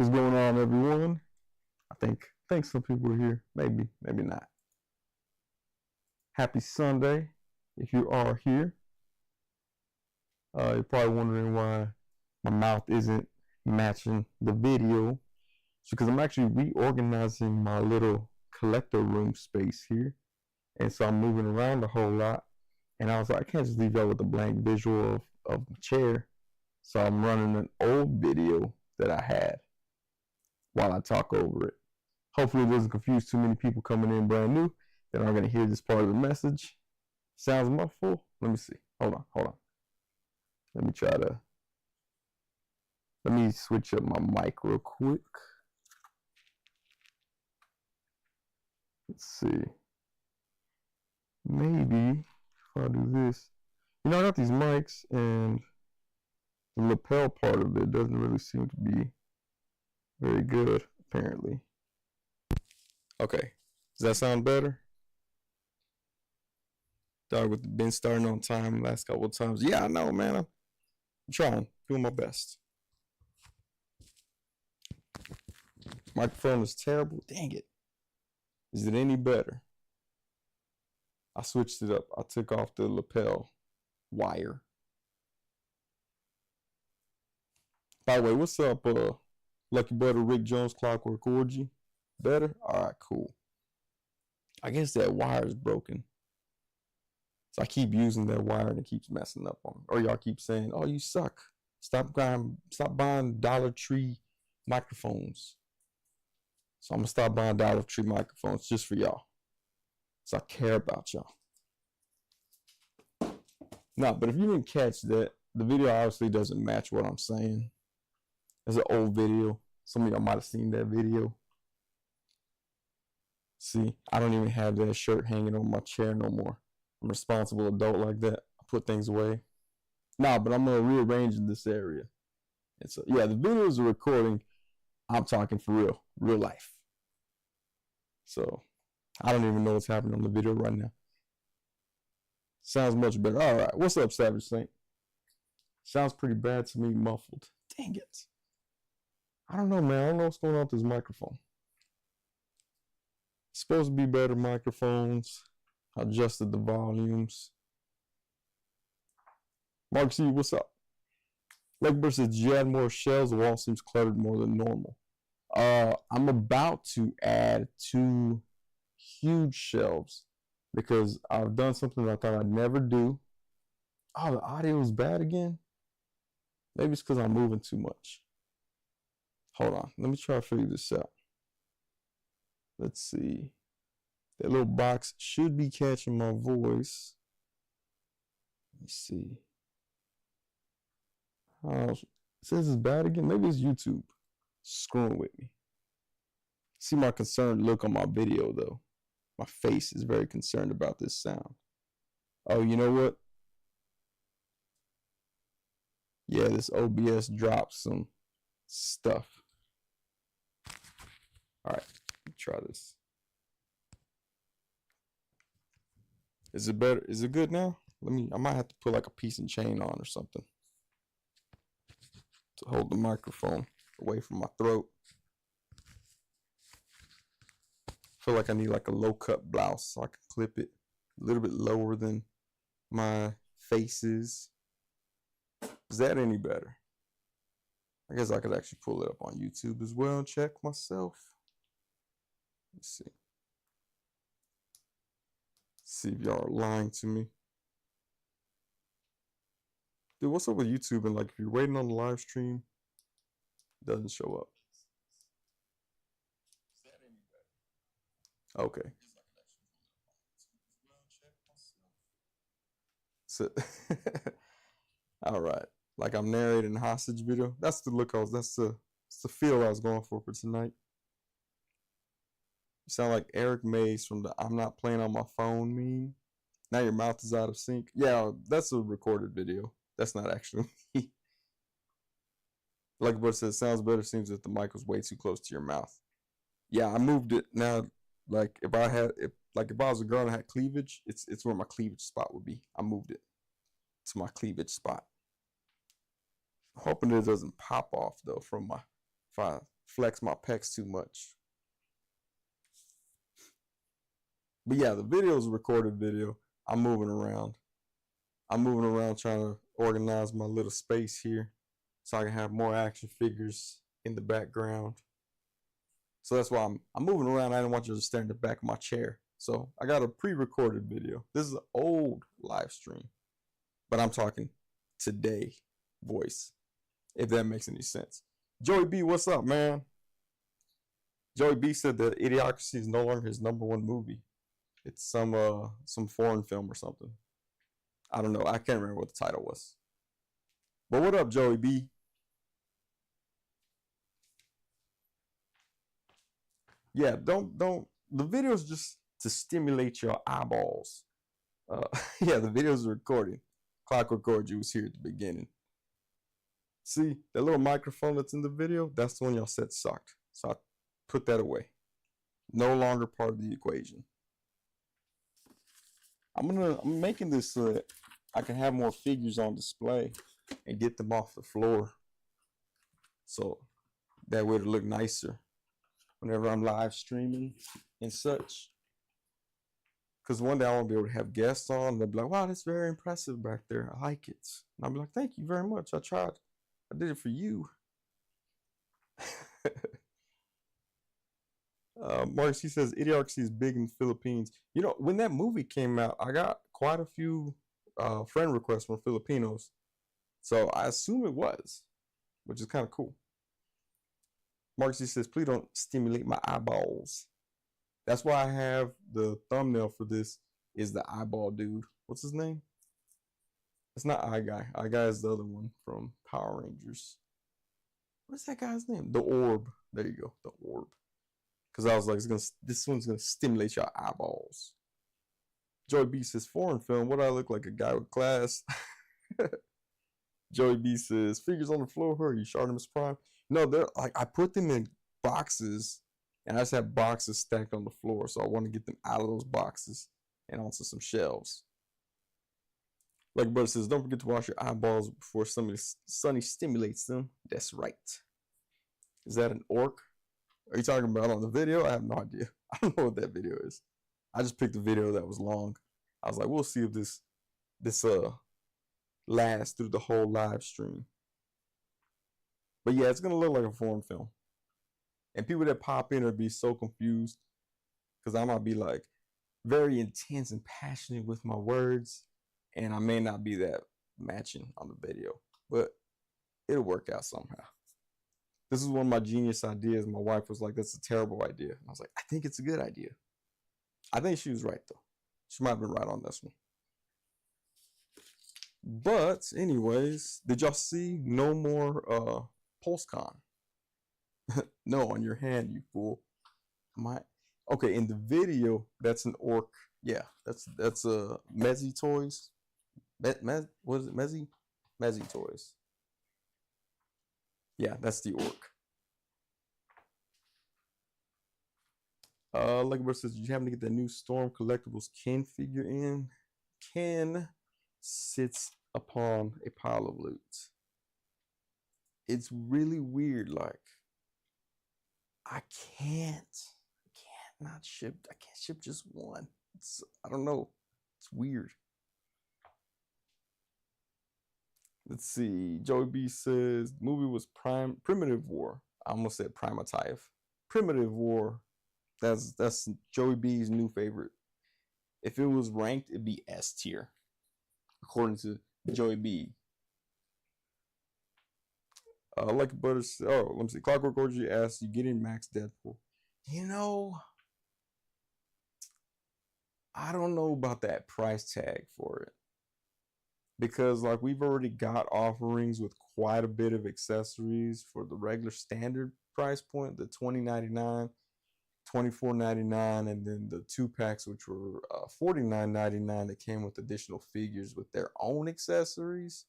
What's going on, everyone? I think some people are here. Maybe not. Happy Sunday, if you are here. You're probably wondering why my mouth isn't matching the video. It's because I'm actually reorganizing my little collector room space here. And so I'm moving around a whole lot. And I was like, I can't just leave y'all with a blank visual of the chair. So I'm running an old video that I had while I talk over it. Hopefully it doesn't confuse too many people coming in brand new that aren't going to hear this part of the message. Sounds muffled? Let me see. Hold on. Let me switch up my mic real quick. Let's see. Maybe if I do this. You know, I got these mics and the lapel part of it doesn't really seem to be very good, apparently. Okay, does that sound better? Dog with been starting on time last couple of times. Yeah, I know, man. I'm trying, doing my best. Microphone is terrible. Dang it. Is it any better? I switched it up. I took off the lapel wire. By the way, what's up, Lucky Butter, Rick Jones, Clockwork Orgy? Better? All right, cool. I guess that wire is broken. So I keep using that wire and it keeps messing up on me. Or y'all keep saying, oh, you suck. Stop buying Dollar Tree microphones. So I'm going to stop buying Dollar Tree microphones just for y'all. So I care about y'all. No, but if you didn't catch that, the video obviously doesn't match what I'm saying. It's an old video. Some of y'all might have seen that video. See, I don't even have that shirt hanging on my chair no more. I'm a responsible adult like that. I put things away. Nah, but I'm going to rearrange in this area. And so, yeah, the video is a recording. I'm talking for real life. So, I don't even know what's happening on the video right now. Sounds much better. All right, what's up, Savage Saint? Sounds pretty bad to me, muffled. Dang it. I don't know, man. I don't know what's going on with this microphone. It's supposed to be better microphones. I adjusted the volumes. Mark C, what's up? Lakeburg says, did you add more shelves? The wall seems cluttered more than normal. I'm about to add 2 huge shelves because I've done something that I thought I'd never do. Oh, the audio is bad again? Maybe it's because I'm moving too much. Hold on. Let me try to figure this out. Let's see. That little box should be catching my voice. Let me see. It says it's bad again. Maybe it's YouTube screwing with me. See my concerned look on my video, though. My face is very concerned about this sound. Oh, you know what? Yeah, this OBS dropped some stuff. All right, let me try this. Is it better? Is it good now? I might have to put like a piece and chain on or something to hold the microphone away from my throat. I feel like I need like a low cut blouse so I can clip it a little bit lower than my face is. Is that any better? I guess I could actually pull it up on YouTube as well and check myself. Let's see. See if y'all are lying to me. Dude, what's up with YouTube? And like, if you're waiting on the live stream, it doesn't show up. Okay. So, all right. Like I'm narrating a hostage video. That's the look that's the feel I was going for tonight. You sound like Eric Mays from the I'm not playing on my phone meme. Now your mouth is out of sync. Yeah, that's a recorded video. That's not actually me. Like what says, sounds better. Seems that the mic was way too close to your mouth. Yeah, I moved it now. Like if I was a girl and I had cleavage, it's where my cleavage spot would be. I moved it to my cleavage spot. I'm hoping it doesn't pop off though from my if flex my pecs too much. But yeah, the video is a recorded video. I'm moving around. I'm moving around trying to organize my little space here so I can have more action figures in the background. So that's why I'm moving around. I didn't want you to stare in the back of my chair. So I got a pre-recorded video. This is an old live stream, but I'm talking today voice, if that makes any sense. Joey B, what's up, man? Joey B said that Idiocracy is no longer his #1 movie. It's some foreign film or something. I don't know. I can't remember what the title was. But what up, Joey B? Yeah, don't. The video's just to stimulate your eyeballs. Yeah, the video's recording. Clock record you was here at the beginning. See, that little microphone that's in the video, that's the one y'all said sucked. So I put that away. No longer part of the equation. I'm making this so that I can have more figures on display and get them off the floor. So that way it'll look nicer whenever I'm live streaming and such. Because one day I want to be able to have guests on and they'll be like, wow, that's very impressive back there. I like it. And I'll be like, thank you very much. I tried. I did it for you. Marcus, he says Idiocracy is big in the Philippines. You know, when that movie came out, I got quite a few friend requests from Filipinos. So I assume it was, which is kind of cool. Marcus, he says, please don't stimulate my eyeballs. That's why I have the thumbnail for this is the eyeball dude. What's his name? It's not Eye Guy. Eye Guy is the other one from Power Rangers. What's that guy's name? The Orb. There you go. The Orb. Because I was like, this one's going to stimulate your eyeballs. Joey B says, foreign film. What do I look like? A guy with class? Joey B says, figures on the floor. Who are you, Shartimus Prime? No, they're like, I put them in boxes. And I just have boxes stacked on the floor. So I want to get them out of those boxes and onto some shelves. Like brother says, don't forget to wash your eyeballs before Sonny stimulates them. That's right. Is that an orc? Are you talking about on the video? I have no idea. I don't know what that video is. I just picked a video that was long. I was like, we'll see if this lasts through the whole live stream. But yeah, it's gonna look like a foreign film. And people that pop in will be so confused because I might be like very intense and passionate with my words, and I may not be that matching on the video, but it'll work out somehow. This is one of my genius ideas. My wife was like, that's a terrible idea. And I was like, I think it's a good idea. I think she was right, though. She might have been right on this one. But anyways, did y'all see no more PulseCon? No, on your hand, you fool. Okay, in the video, that's an orc. Yeah, that's Mezzy Toys. What is it? Mezzy Toys. Yeah, that's the orc. Lucky says, did you happen to get that new Storm Collectibles Ken figure in? Ken sits upon a pile of loot. It's really weird. Like, I can't ship just one. I don't know. It's weird. Let's see. Joey B says the movie was Primitive War. I almost said Primitive. Primitive War. That's Joey B's new favorite. If it was ranked, it'd be S tier, according to Joey B. Like Butter. Oh, let me see. Clockwork Orgy asks, you getting Max Deadpool? You know, I don't know about that price tag for it. Because like we've already got offerings with quite a bit of accessories for the regular standard price point, the $20.99, $24.99, and then the 2-packs, which were $49.99, that came with additional figures with their own accessories.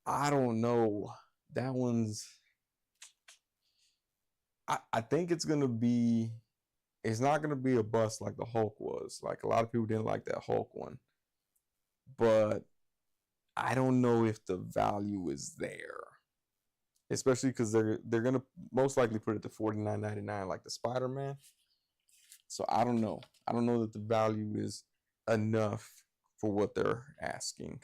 I don't know. That one's, I think it's not gonna be a bust like the Hulk was. Like a lot of people didn't like that Hulk one, but I don't know if the value is there. especially because they're gonna most likely put it to $49.99 like the Spider-Man. So I don't know. I don't know that the value is enough for what they're asking.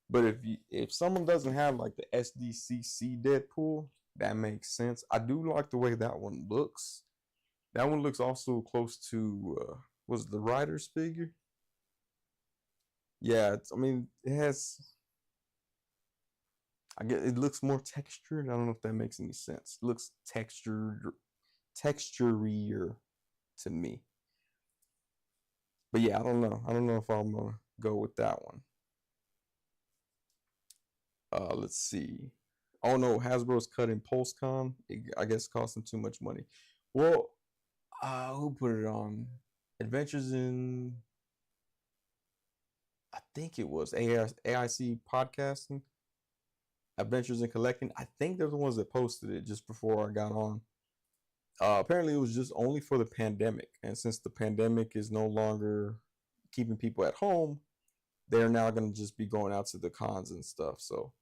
But if someone doesn't have like the SDCC Deadpool, that makes sense. I do like the way that one looks. That one looks also close to was the Writer's figure. Yeah, I mean it has. I get it looks more textured. I don't know if that makes any sense. It looks texturier to me. But yeah, I don't know. I don't know if I'm gonna go with that one. Let's see. Oh no, Hasbro's cutting PulseCon. I guess costing too much money. Well, who put it on? Adventures in. I think it was AIC podcasting. Adventures in Collecting. I think they're the ones that posted it just before I got on. Apparently, it was just only for the pandemic, and since the pandemic is no longer keeping people at home, they're now going to just be going out to the cons and stuff. So,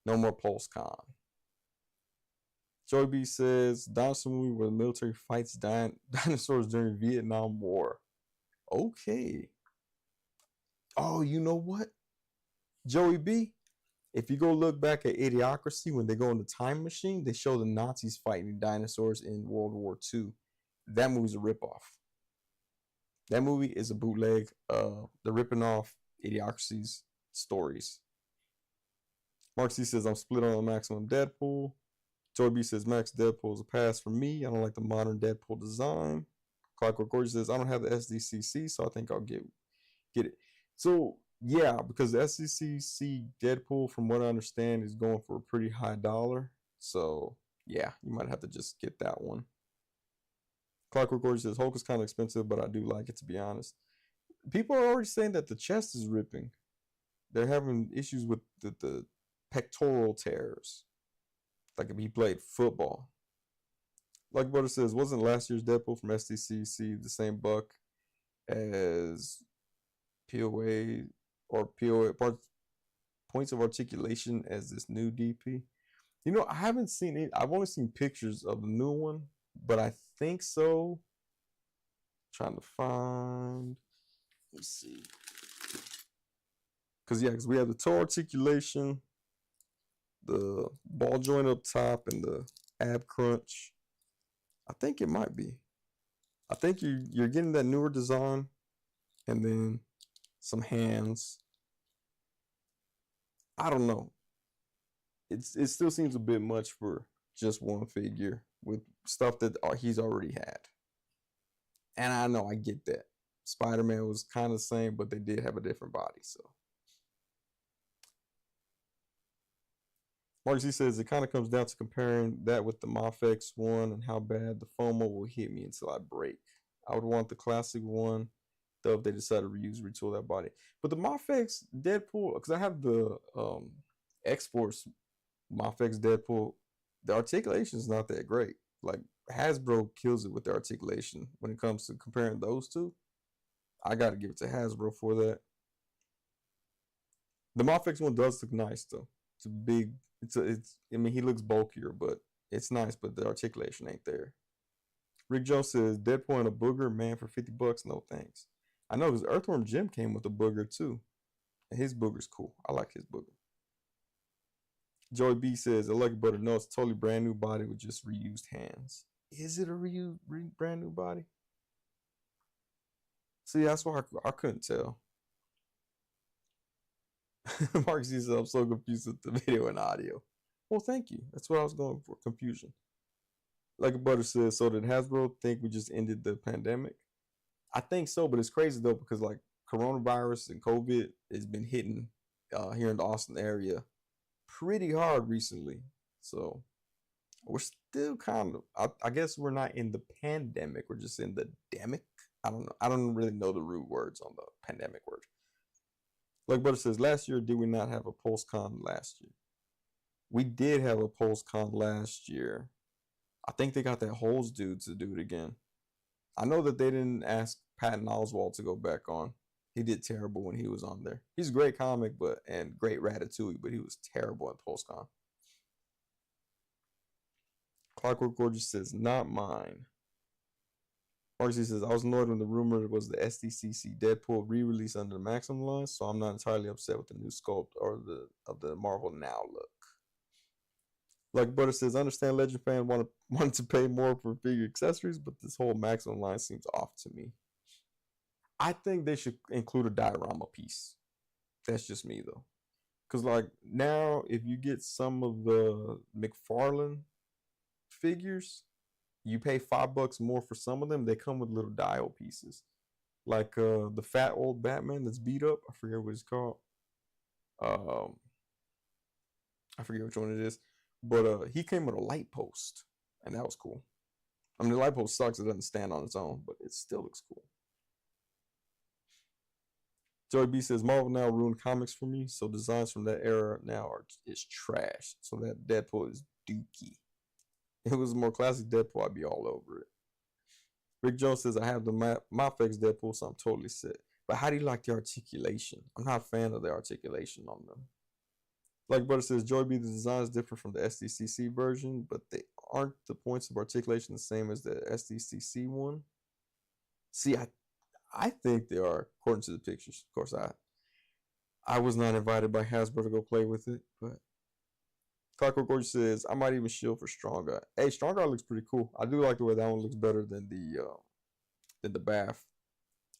no more PulseCon. Joey B says dinosaur movie where the military fights dinosaurs during Vietnam War. Okay. Oh, you know what? Joey B, if you go look back at Idiocracy, when they go in the time machine, they show the Nazis fighting dinosaurs in World War II. That movie's a ripoff. That movie is a bootleg. They're ripping off Idiocracy's stories. Mark C says, I'm split on the Maximum Deadpool. Joy B says, Max Deadpool is a pass for me. I don't like the modern Deadpool design. Clockwork Gorgeous says, I don't have the SDCC, so I think I'll get it. So, yeah, because the SDCC Deadpool, from what I understand, is going for a pretty high dollar. So, yeah, you might have to just get that one. Clockwork Gorgeous says, Hulk is kind of expensive, but I do like it, to be honest. People are already saying that the chest is ripping. They're having issues with the pectoral tears. Like if he played football. Like Butter says, wasn't last year's Deadpool from SDCC the same buck as POA or POA points of articulation as this new DP? You know, I haven't seen it. I've only seen pictures of the new one, but I think so. Trying to find. Let's see. Because we have the toe articulation, the ball joint up top, and the ab crunch. I think it might be. I think you're getting that newer design, and then some hands. I don't know. It still seems a bit much for just one figure with stuff that he's already had. And I know I get that. Spider-Man was kind of the same, but they did have a different body. So Mark Z says it kind of comes down to comparing that with the Mafex one and how bad the FOMO will hit me until I break. I would want the classic one, though, if they decide to retool that body. But the Mafex Deadpool, because I have the X-Force Mafex Deadpool, the articulation is not that great. Like Hasbro kills it with the articulation when it comes to comparing those two. I got to give it to Hasbro for that. The Mafex one does look nice though. It's a big. I mean, he looks bulkier, but it's nice. But the articulation ain't there. Rick Jones says Deadpool and a booger, man, for $50. No thanks. I know because Earthworm Jim came with a booger too, and his booger's cool. I like his booger. Joey B says, I like it, but no, it's a totally brand new body with just reused hands. Is it a brand new body? See, that's why I couldn't tell. Mark says, I'm so confused with the video and audio. Well, thank you. That's what I was going for, confusion. Like a Butter says, so did Hasbro think we just ended the pandemic? I think so, but it's crazy though, because like coronavirus and COVID has been hitting here in the Austin area pretty hard recently. So we're still kind of, I guess we're not in the pandemic. We're just in the demic. I don't know. I don't really know the root words on the pandemic word. Like Butter says, last year, did we not have a PulseCon last year? We did have a PulseCon last year. I think they got that Holes dude to do it again. I know that they didn't ask Patton Oswalt to go back on. He did terrible when he was on there. He's a great comic, and great Ratatouille, but he was terrible at PulseCon. Clockwork Gorgeous says, not mine. Marcy says, I was annoyed when the rumor was the SDCC Deadpool re-release under the Maximum line, so I'm not entirely upset with the new sculpt or the Marvel Now look. Like Butter says, I understand Legend fans wanted to pay more for figure accessories, but this whole Maximum line seems off to me. I think they should include a diorama piece. That's just me though. Cause like now, if you get some of the McFarlane figures, you pay $5 more for some of them. They come with little dial pieces, like the fat old Batman that's beat up. I forget what it's called. Um, I forget which one it is, but he came with a light post, and that was cool. I mean, the light post sucks; it doesn't stand on its own, but it still looks cool. Joey B says Marvel now ruined comics for me, so designs from that era now is trash. So that Deadpool is dookie. If it was a more classic Deadpool, I'd be all over it. Rick Jones says I have the Mafex Deadpool, so I'm totally set. But how do you like the articulation? I'm not a fan of the articulation on them. Like Butter says, Joy B, the design is different from the SDCC version, but they aren't the points of articulation the same as the SDCC one. See, I think they are, according to the pictures. Of course, I was not invited by Hasbro to go play with it, but Clockwork Gorgeous says I might even shield for Strong Guy. Hey, Strong Guy looks pretty cool. I do like the way that one looks better than the Bath.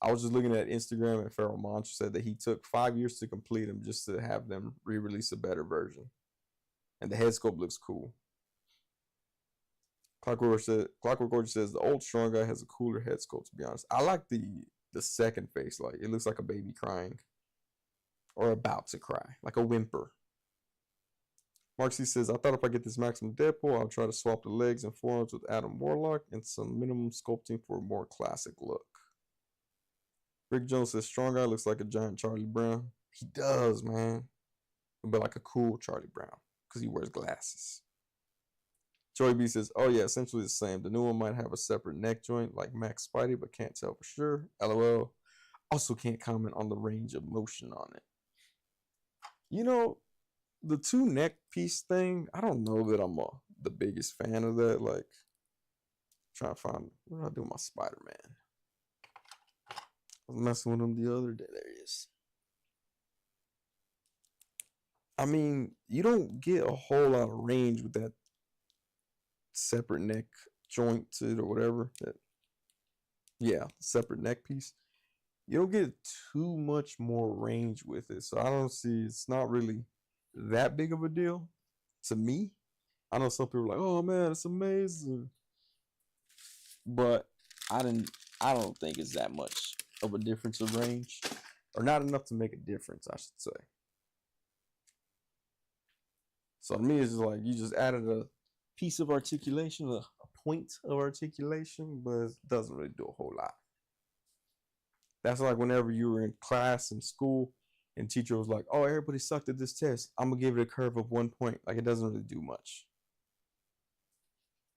I was just looking at Instagram, and Pharaoh Monch said that he took 5 years to complete them just to have them re-release a better version, and the head sculpt looks cool. Clockwork Gorgeous says the old Strong Guy has a cooler head sculpt. To be honest, I like the second face. Like it looks like a baby crying or about to cry, like a whimper. Mark C says, I thought if I get this Maximum Deadpool, I'll try to swap the legs and forearms with Adam Warlock and some minimum sculpting for a more classic look. Rick Jones says, Strong Guy looks like a giant Charlie Brown. He does, man. But like a cool Charlie Brown because he wears glasses. Joey B says, oh yeah, essentially the same. The new one might have a separate neck joint like Max Spidey, but can't tell for sure. LOL. Also can't comment on the range of motion on it. You know, the 2 neck piece thing, I don't know that I'm the biggest fan of that. Like, trying to find, what did I do with my Spider-Man? I was messing with him the other day. There he is. I mean, you don't get a whole lot of range with that separate neck joint to it or whatever. Separate neck piece. You don't get too much more range with it. So I don't see, it's not really that big of a deal to me. I know some people are like, oh man, it's amazing. But I don't think it's that much of a difference of range. Or not enough to make a difference, I should say. So to me, it's just like you just added a piece of articulation, a point of articulation, but it doesn't really do a whole lot. That's like whenever you were in class in school and teacher was like, oh, everybody sucked at this test. I'm going to give it a curve of 1 point. Like, it doesn't really do much.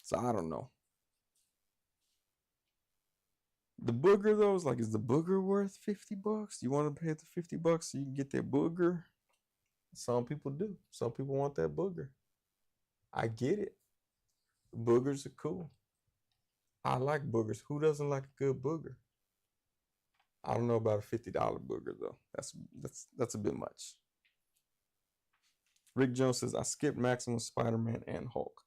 So I don't know. The booger, though, is like, is the booger worth $50? You want to pay the $50 so you can get that booger? Some people do. Some people want that booger. I get it. Boogers are cool. I like boogers. Who doesn't like a good booger? I don't know about a $50 booger though. That's a bit much. Rick Jones says I skipped Maximum Spider-Man and Hulk.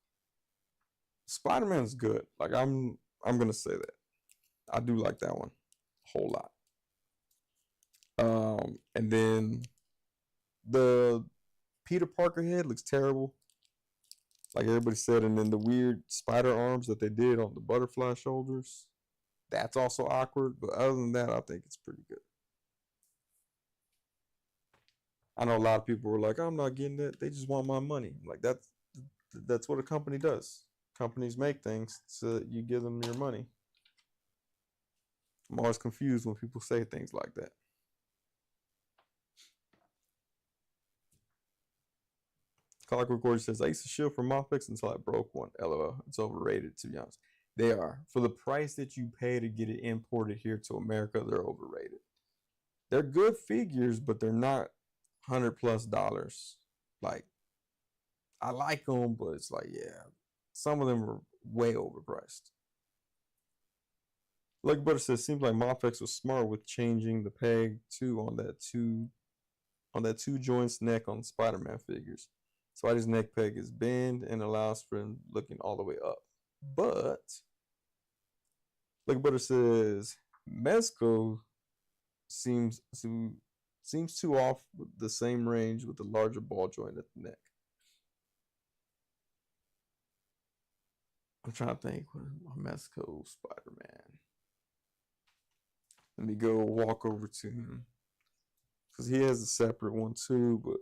Spider-Man is good. Like I'm gonna say that. I do like that one a whole lot. And then the Peter Parker head looks terrible, like everybody said. And then the weird spider arms that they did on the butterfly shoulders, that's also awkward. But other than that, I think it's pretty good. I know a lot of people were like, I'm not getting that. They just want my money. Like that's what a company does. Companies make things so that you give them your money. I'm always confused when people say things like that. Clockwork Gorgeous says, I used to shield for Mofex until I broke one. LOL. It's overrated, to be honest. They are. For the price that you pay to get it imported here to America, they're overrated. They're good figures, but they're not $100+ Like, I like them, but it's like, yeah, some of them are way overpriced. Lucky Butter says seems like Mofex was smart with changing the peg too on that two joints neck on Spider-Man figures. Spidey's neck peg is bend and allows for him looking all the way up. But Lucky Butter says Mezco seems too off with the same range with the larger ball joint at the neck. I'm trying to think what Mezco Spider-Man. Let me go walk over to him because he has a separate one too. But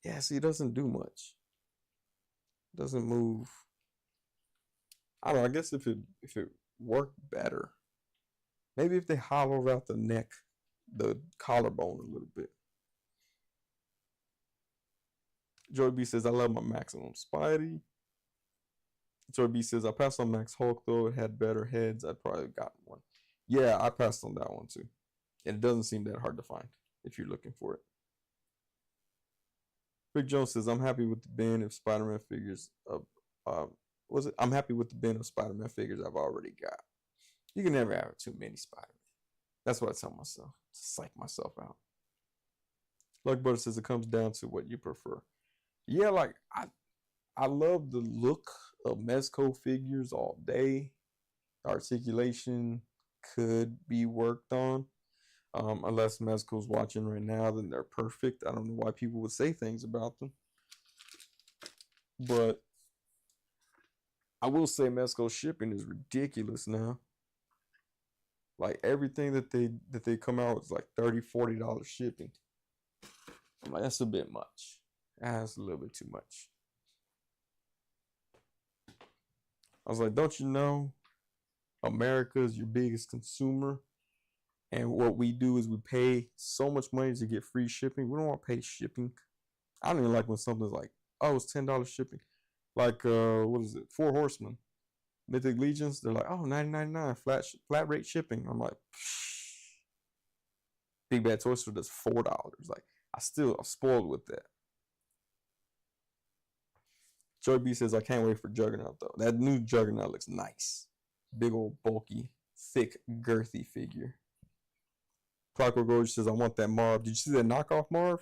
yeah, see, he doesn't do much. Doesn't move. I don't know. I guess if it worked better, maybe if they hollowed out the neck, the collarbone a little bit. Joy B says I love my Maximum Spidey. Joy B says I passed on Max Hulk though. It had better heads. I'd probably gotten one. Yeah, I passed on that one too. And it doesn't seem that hard to find if you're looking for it. Rick Jones says, I'm happy with the bin of Spider-Man figures. I'm happy with the bin of Spider-Man figures I've already got. You can never have too many Spider-Man. That's what I tell myself. To psych myself out. Luck Butter says it comes down to what you prefer. Yeah, like I love the look of Mezco figures all day. Articulation could be worked on. Unless Mezco's watching right now, then they're perfect. I don't know why people would say things about them. But I will say Mezco's shipping is ridiculous now. Like everything that they come out with is like $30, $40 shipping. I'm like, that's a bit much. That's a little bit too much. I was like, don't you know America is your biggest consumer? And what we do is we pay so much money to get free shipping. We don't want to pay shipping. I don't even like when something's like, oh, it's $10 shipping. Like, what is it? 4 Horsemen. Mythic Legions, they're like, oh, $9.99 flat rate shipping. I'm like, psh. Big Bad Toy Store does $4. Like, I'm spoiled with that. Joy B says, I can't wait for Juggernaut, though. That new Juggernaut looks nice. Big old, bulky, thick, girthy figure. Clockwork Gorge says, I want that Marv. Did you see that knockoff Marv?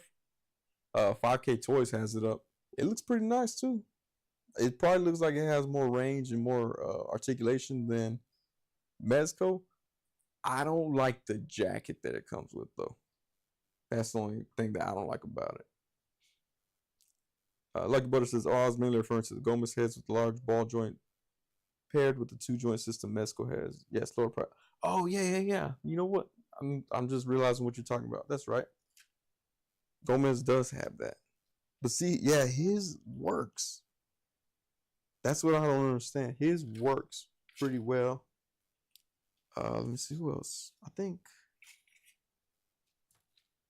5K Toys has it up. It looks pretty nice, too. It probably looks like it has more range and more articulation than Mezco. I don't like the jacket that it comes with, though. That's the only thing that I don't like about it. Lucky Butter says, oh, I was mainly referring to the Gomez heads with the large ball joint paired with the 2-joint system Mezco has. Yes, lower price. Oh, yeah. You know what? I'm just realizing what you're talking about. That's right. Gomez does have that. But see, yeah, his works. That's what I don't understand. His works pretty well. Let me see who else. I think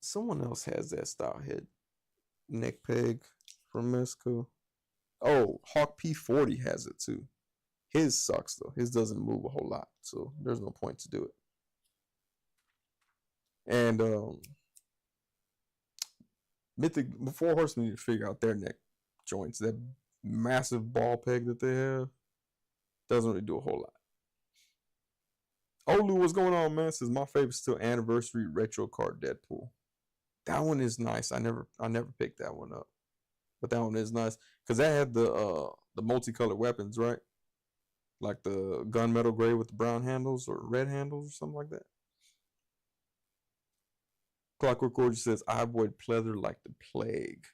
someone else has that style head neck peg from Mezco. Oh, Hawk P40 has it too. His sucks though. His doesn't move a whole lot, so there's no point to do it. And Mythic before Horsemen need to figure out their neck joints. That massive ball peg that they have doesn't really do a whole lot. Olu, what's going on, man? Says my favorite still Anniversary Retro Card Deadpool. That one is nice. I never picked that one up, but that one is nice because that had the multicolored weapons, right? Like the gunmetal gray with the brown handles or red handles or something like that. Clockwork Gorgeous says I avoid pleather like the plague.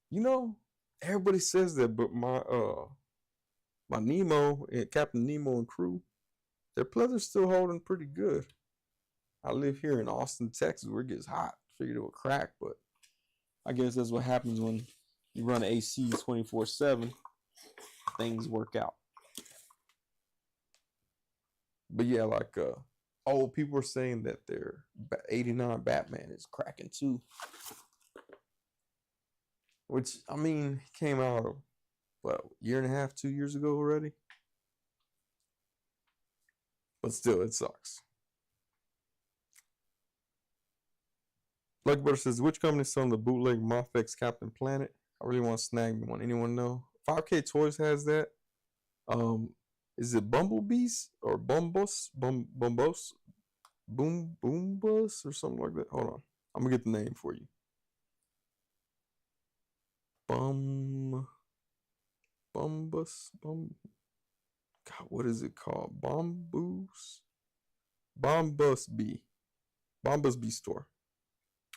You know, everybody says that, but my Nemo and Captain Nemo and crew, their pleather's still holding pretty good. I live here in Austin, Texas, where it gets hot. Figured it would crack, but I guess that's what happens when you run AC 24/7. Things work out. But yeah, like people are saying that their 89 Batman is cracking too. Which, I mean, came out, what, a year and a half, 2 years ago already? But still, it sucks. Lucky Butter says, which company is selling the bootleg Mofex Captain Planet? I really want to snag me one. Anyone know? 5K Toys has that. Is it Bumblebees or Bumbos, Boombus or something like that? Hold on, I'm gonna get the name for you. Bumbus, God, what is it called? Bombus Bee store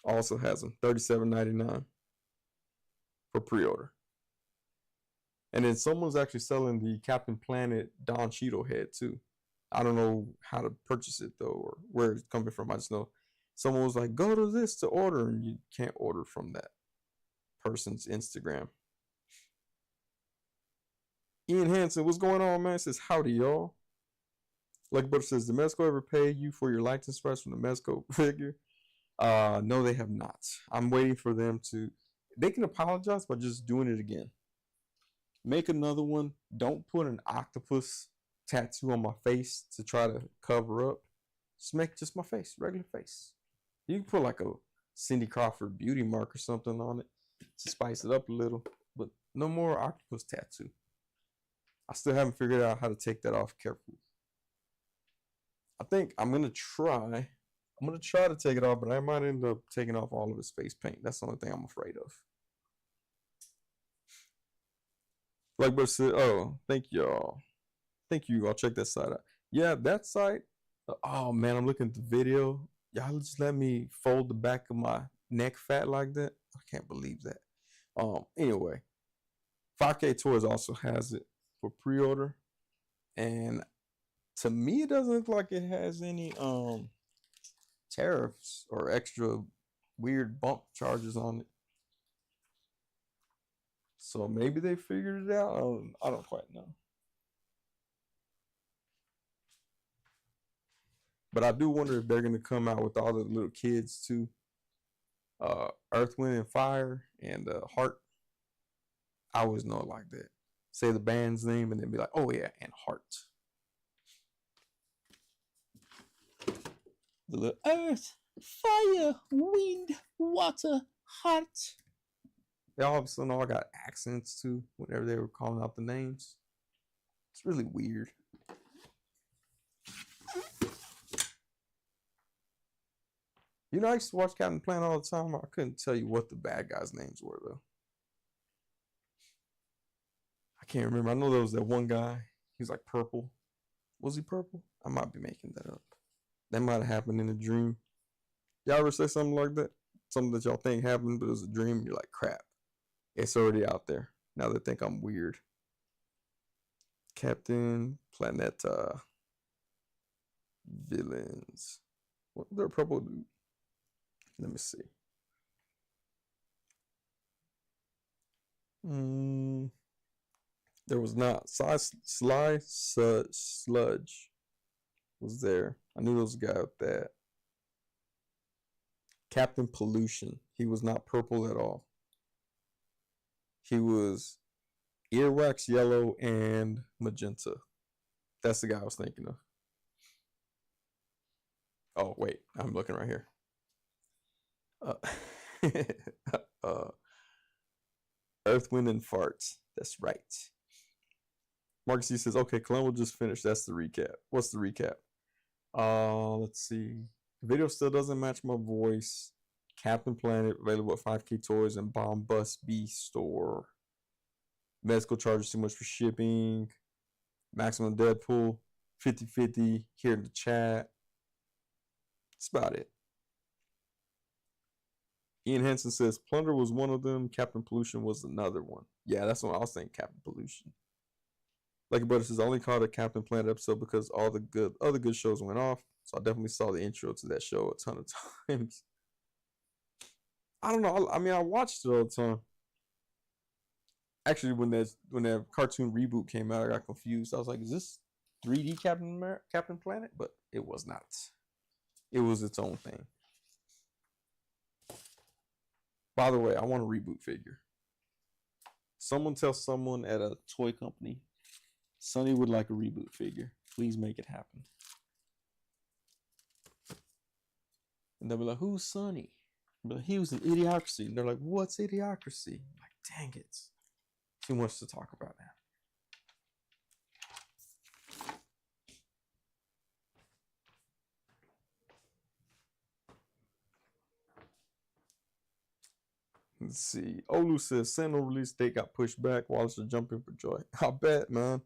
also has them, $37.99 for pre-order. And then someone's actually selling the Captain Planet Don Cheeto head too. I don't know how to purchase it though, or where it's coming from. I just know someone was like, go to this to order, and you can't order from that person's Instagram. Ian Hansen, what's going on, man? It says, howdy, y'all. Like Butter says, did Mezco ever pay you for your likeness rights from the Mezco figure? No, they have not. I'm waiting for them to. They can apologize by just doing it again. Make another one. Don't put an octopus tattoo on my face to try to cover up. Just make just my face, regular face. You can put like a Cindy Crawford beauty mark or something on it to spice it up a little, but no more octopus tattoo. I still haven't figured out how to take that off carefully. I think I'm gonna try to take it off, but I might end up taking off all of his face paint. That's the only thing I'm afraid of. Like Bush said, oh, thank y'all. Thank you. I'll check that site out. Yeah, that site. Oh man, I'm looking at the video. Y'all just let me fold the back of my neck fat like that. I can't believe that. Anyway, 5K Toys also has it for pre-order, and to me, it doesn't look like it has any tariffs or extra weird bump charges on it. So maybe they figured it out. I don't quite know. But I do wonder if they're gonna come out with all the little kids too. Earth, Wind, and Fire and Heart. I always know it like that. Say the band's name and then be like, oh yeah, and Heart. The little Earth, Fire, Wind, Water, Heart. They all of a sudden all got accents too whenever they were calling out the names. It's really weird. You know, I used to watch Captain Planet all the time. I couldn't tell you what the bad guys' names were though. I can't remember. I know there was that one guy. He was like purple. Was he purple? I might be making that up. That might have happened in a dream. Y'all ever say something like that? Something that y'all think happened, but it was a dream. You're like, crap. It's already out there. Now they think I'm weird. Captain Planeta. Villains. What? They're purple dude. Let me see. There was not. Sly Sludge was there. I knew there was a guy with that. Captain Pollution. He was not purple at all. He was earwax yellow and magenta. That's the guy I was thinking of. Oh, wait. I'm looking right here. Earth, Wind, and Farts. That's right. Marcus C says, okay, Clem will just finish. That's the recap. What's the recap? Let's see. The video still doesn't match my voice. Captain Planet available at 5K Toys and Bomb Bus B store. Medical charges too much for shipping. Maximum Deadpool 50-50 here in the chat. That's about it. Ian Henson says Plunder was one of them. Captain Pollution was another one. Yeah, that's what I was saying. Captain Pollution. Like Butter says, I only called it Captain Planet episode because all the other good shows went off. So I definitely saw the intro to that show a ton of times. I don't know. I mean, I watched it all the time. Actually, when that cartoon reboot came out, I got confused. I was like, "Is this 3D Captain Planet?" But it was not. It was its own thing. By the way, I want a reboot figure. Someone tell someone at a toy company, Sonny would like a reboot figure. Please make it happen. And they'll be like, who's Sonny? But he was in Idiocracy. And they're like, what's Idiocracy? I'm like, dang it. Too much to talk about now. Let's see. Olu says Sentinel release date got pushed back. Wallace are jumping for joy. I bet, man.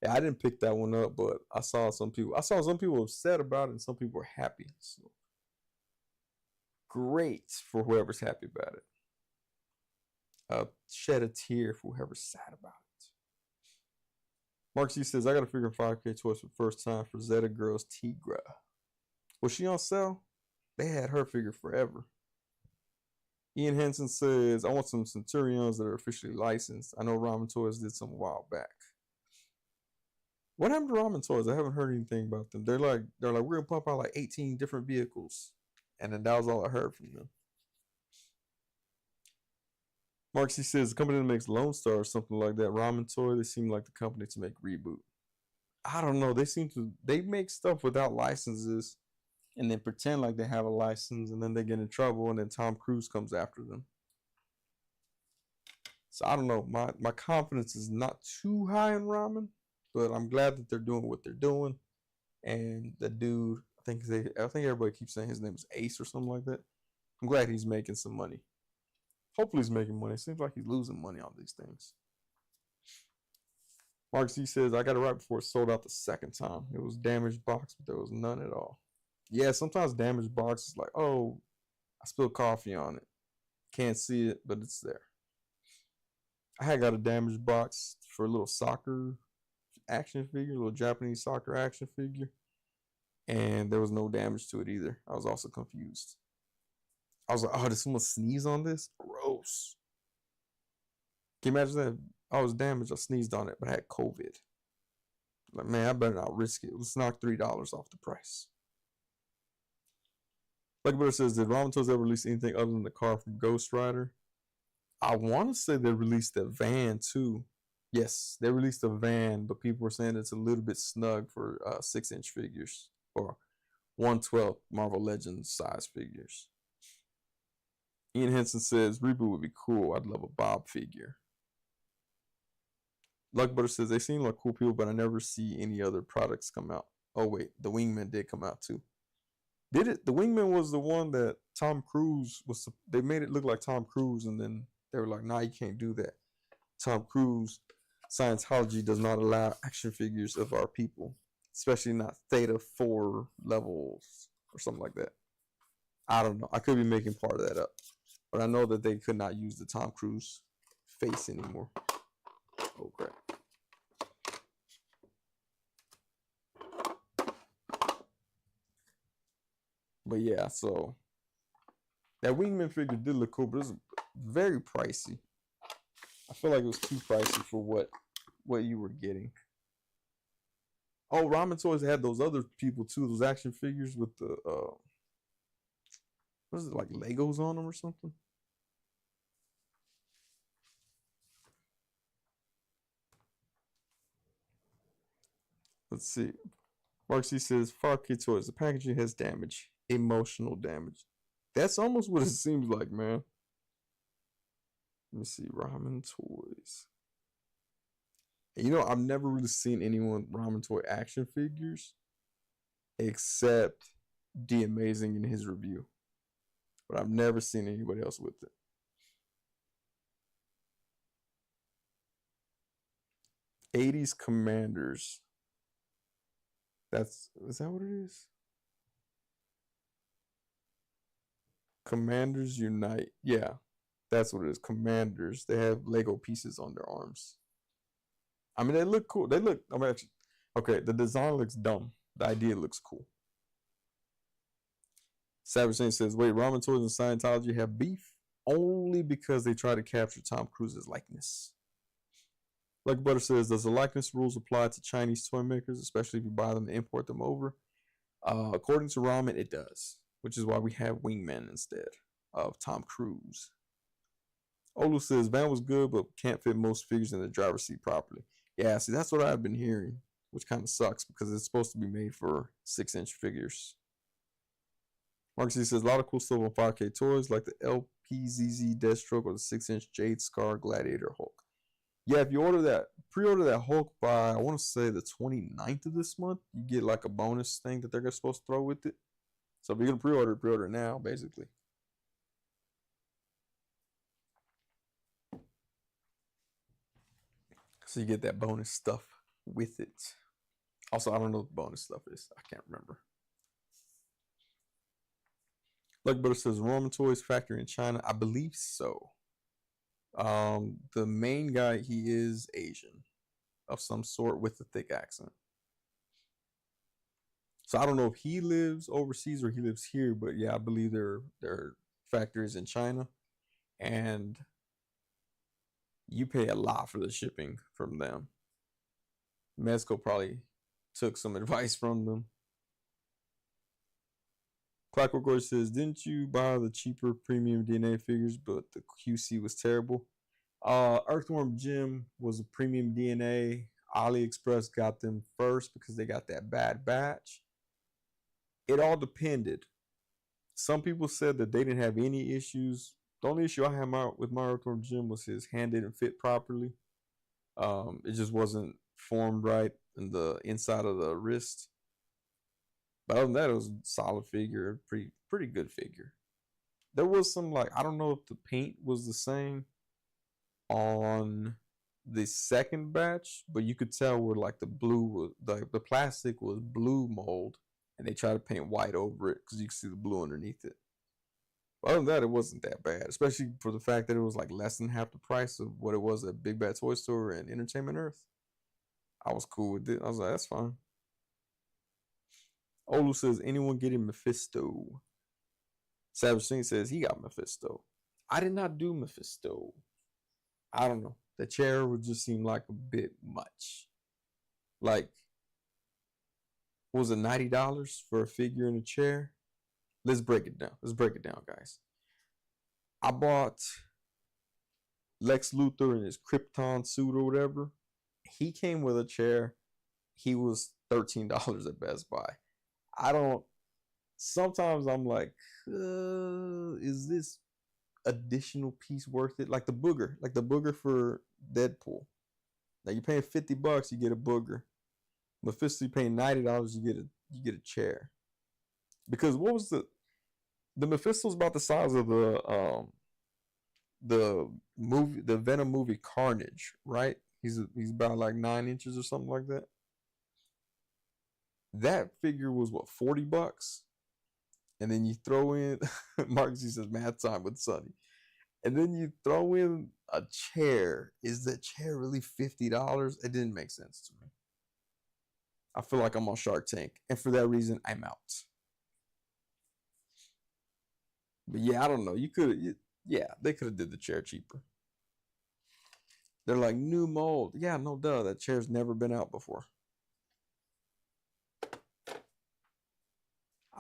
Yeah, I didn't pick that one up, but I saw some people. Upset about it, and some people were happy. So great for whoever's happy about it. Shed a tear for whoever's sad about it. Mark C says I got to figure 5K toys for the first time for Zeta Girls Tigra. Was she on sale? They had her figure forever. Ian Henson says I want some Centurions that are officially licensed. I know Ramen Toys did some a while back. What happened to Ramen Toys? I haven't heard anything about them. They're like we're gonna pump out like 18 different vehicles, and then that was all I heard from them. Mark C says the company that makes Lone Star or something like that. Ramen Toy. They seem like the company to make Reboot. I don't know. They make stuff without licenses, and then pretend like they have a license, and then they get in trouble, and then Tom Cruise comes after them. So I don't know. My confidence is not too high in Ramen. But I'm glad that they're doing what they're doing. And the dude, I think everybody keeps saying his name is Ace or something like that. I'm glad he's making some money. Hopefully he's making money. It seems like he's losing money on these things. Mark C says, I got it right before it sold out the second time. It was damaged box, but there was none at all. Yeah, sometimes damaged box is like, oh, I spilled coffee on it. Can't see it, but it's there. I had got a damaged box for a little soccer action figure, a little Japanese soccer action figure, and there was no damage to it either. I was also confused. I was like, oh, did someone sneeze on this? Gross. Can you imagine that? I was damaged, I sneezed on it, but I had COVID. Like, man, I better not risk it. Let's knock $3 off the price. Lucky Brother says, did Ramen Toys ever release anything other than the car from Ghost Rider? I want to say they released a van too. Yes, they released a van, but people were saying it's a little bit snug for 6-inch figures or 1/12 Marvel Legends size figures. Ian Henson says Reboot would be cool. I'd love a Bob figure. Luckbutter says they seem like cool people, but I never see any other products come out. Oh wait, the Wingman did come out too. Did it? The Wingman was the one that Tom Cruise was. They made it look like Tom Cruise, and then they were like, "Nah, you can't do that." Tom Cruise. Scientology does not allow action figures of our people, especially not Theta 4 levels or something like that. I don't know. I could be making part of that up, but I know that they could not use the Tom Cruise face anymore. Oh crap. But yeah, so that Wingman figure did look cool, but it was very pricey. I feel like it was too pricey for what you were getting. Oh, Ramen Toys had those other people too, those action figures with the what is it, like Legos on them or something? Let's see. Mark C says 5K Toys, the packaging has damage. Emotional damage. That's almost what it seems like, man. Let me see. Ramen Toys. You know, I've never really seen anyone Ramen Toy action figures except D Amazing in his review. But I've never seen anybody else with it. '80s Commanders. Is that what it is? Commanders Unite. Yeah, that's what it is. Commanders. They have Lego pieces on their arms. I mean, they look cool. Actually, okay, the design looks dumb. The idea looks cool. Savage Saint says, wait, Ramen Toys and Scientology have beef? Only because they try to capture Tom Cruise's likeness. Lucky Butter says, does the likeness rules apply to Chinese toy makers, especially if you buy them and import them over? According to Ramen, it does, which is why we have Wingman instead of Tom Cruise. Olu says, van was good, but can't fit most figures in the driver's seat properly. Yeah, see, that's what I've been hearing, which kind of sucks because it's supposed to be made for 6-inch figures. Mark C says, a lot of cool stuff on 5K Toys, like the LPZZ Deathstroke or the 6-inch Jade Scar Gladiator Hulk. Yeah, if you order that, pre-order that Hulk by, I want to say the 29th of this month, you get like a bonus thing that they're supposed to throw with it. So if you're gonna pre-order it now, basically. So you get that bonus stuff with it. Also, I don't know what the bonus stuff is. I can't remember. Lucky Butter says Roman Toys factory in China. I believe so. The main guy, he is Asian of some sort with a thick accent. So I don't know if he lives overseas or he lives here, but yeah, I believe their factories in China, and you pay a lot for the shipping from them. Mezco probably took some advice from them. Clockwork Orange says, "Didn't you buy the cheaper premium DNA figures, but the QC was terrible?" Earthworm Jim was a premium DNA. AliExpress got them first because they got that bad batch. It all depended. Some people said that they didn't have any issues. The only issue I had with my Earthworm Jim was his hand didn't fit properly. It just wasn't formed right in the inside of the wrist. But other than that, it was a solid figure, pretty good figure. There was some like, I don't know if the paint was the same on the second batch, but you could tell where like the blue was, the plastic was blue mold, and they tried to paint white over it because you could see the blue underneath it. But other than that, it wasn't that bad, especially for the fact that it was like less than half the price of what it was at Big Bad Toy Store and Entertainment Earth. I was cool with it. I was like, that's fine. Olu says, anyone getting Mephisto? Savage Singh says he got Mephisto. I did not do Mephisto. I don't know. The chair would just seem like a bit much. Like, was it $90 for a figure in a chair? Let's break it down. Let's break it down, guys. I bought Lex Luthor in his Krypton suit or whatever. He came with a chair. He was $13 at Best Buy. I don't. Sometimes I'm like, is this additional piece worth it? Like the booger for Deadpool. Now you're paying $50, you get a booger. Mephisto, you're paying $90, you get a chair. Because what was the Mephisto's about the size of the movie, the Venom movie Carnage, right? He's about like 9 inches or something like that. That figure was what, $40, and then you throw in Mark Z says math time with Sonny, and then you throw in a chair. Is that chair really $50? It didn't make sense to me. I feel like I'm on Shark Tank, and for that reason, I'm out. But yeah, I don't know. Yeah, they could have did the chair cheaper. They're like new mold. Yeah, no duh. That chair's never been out before.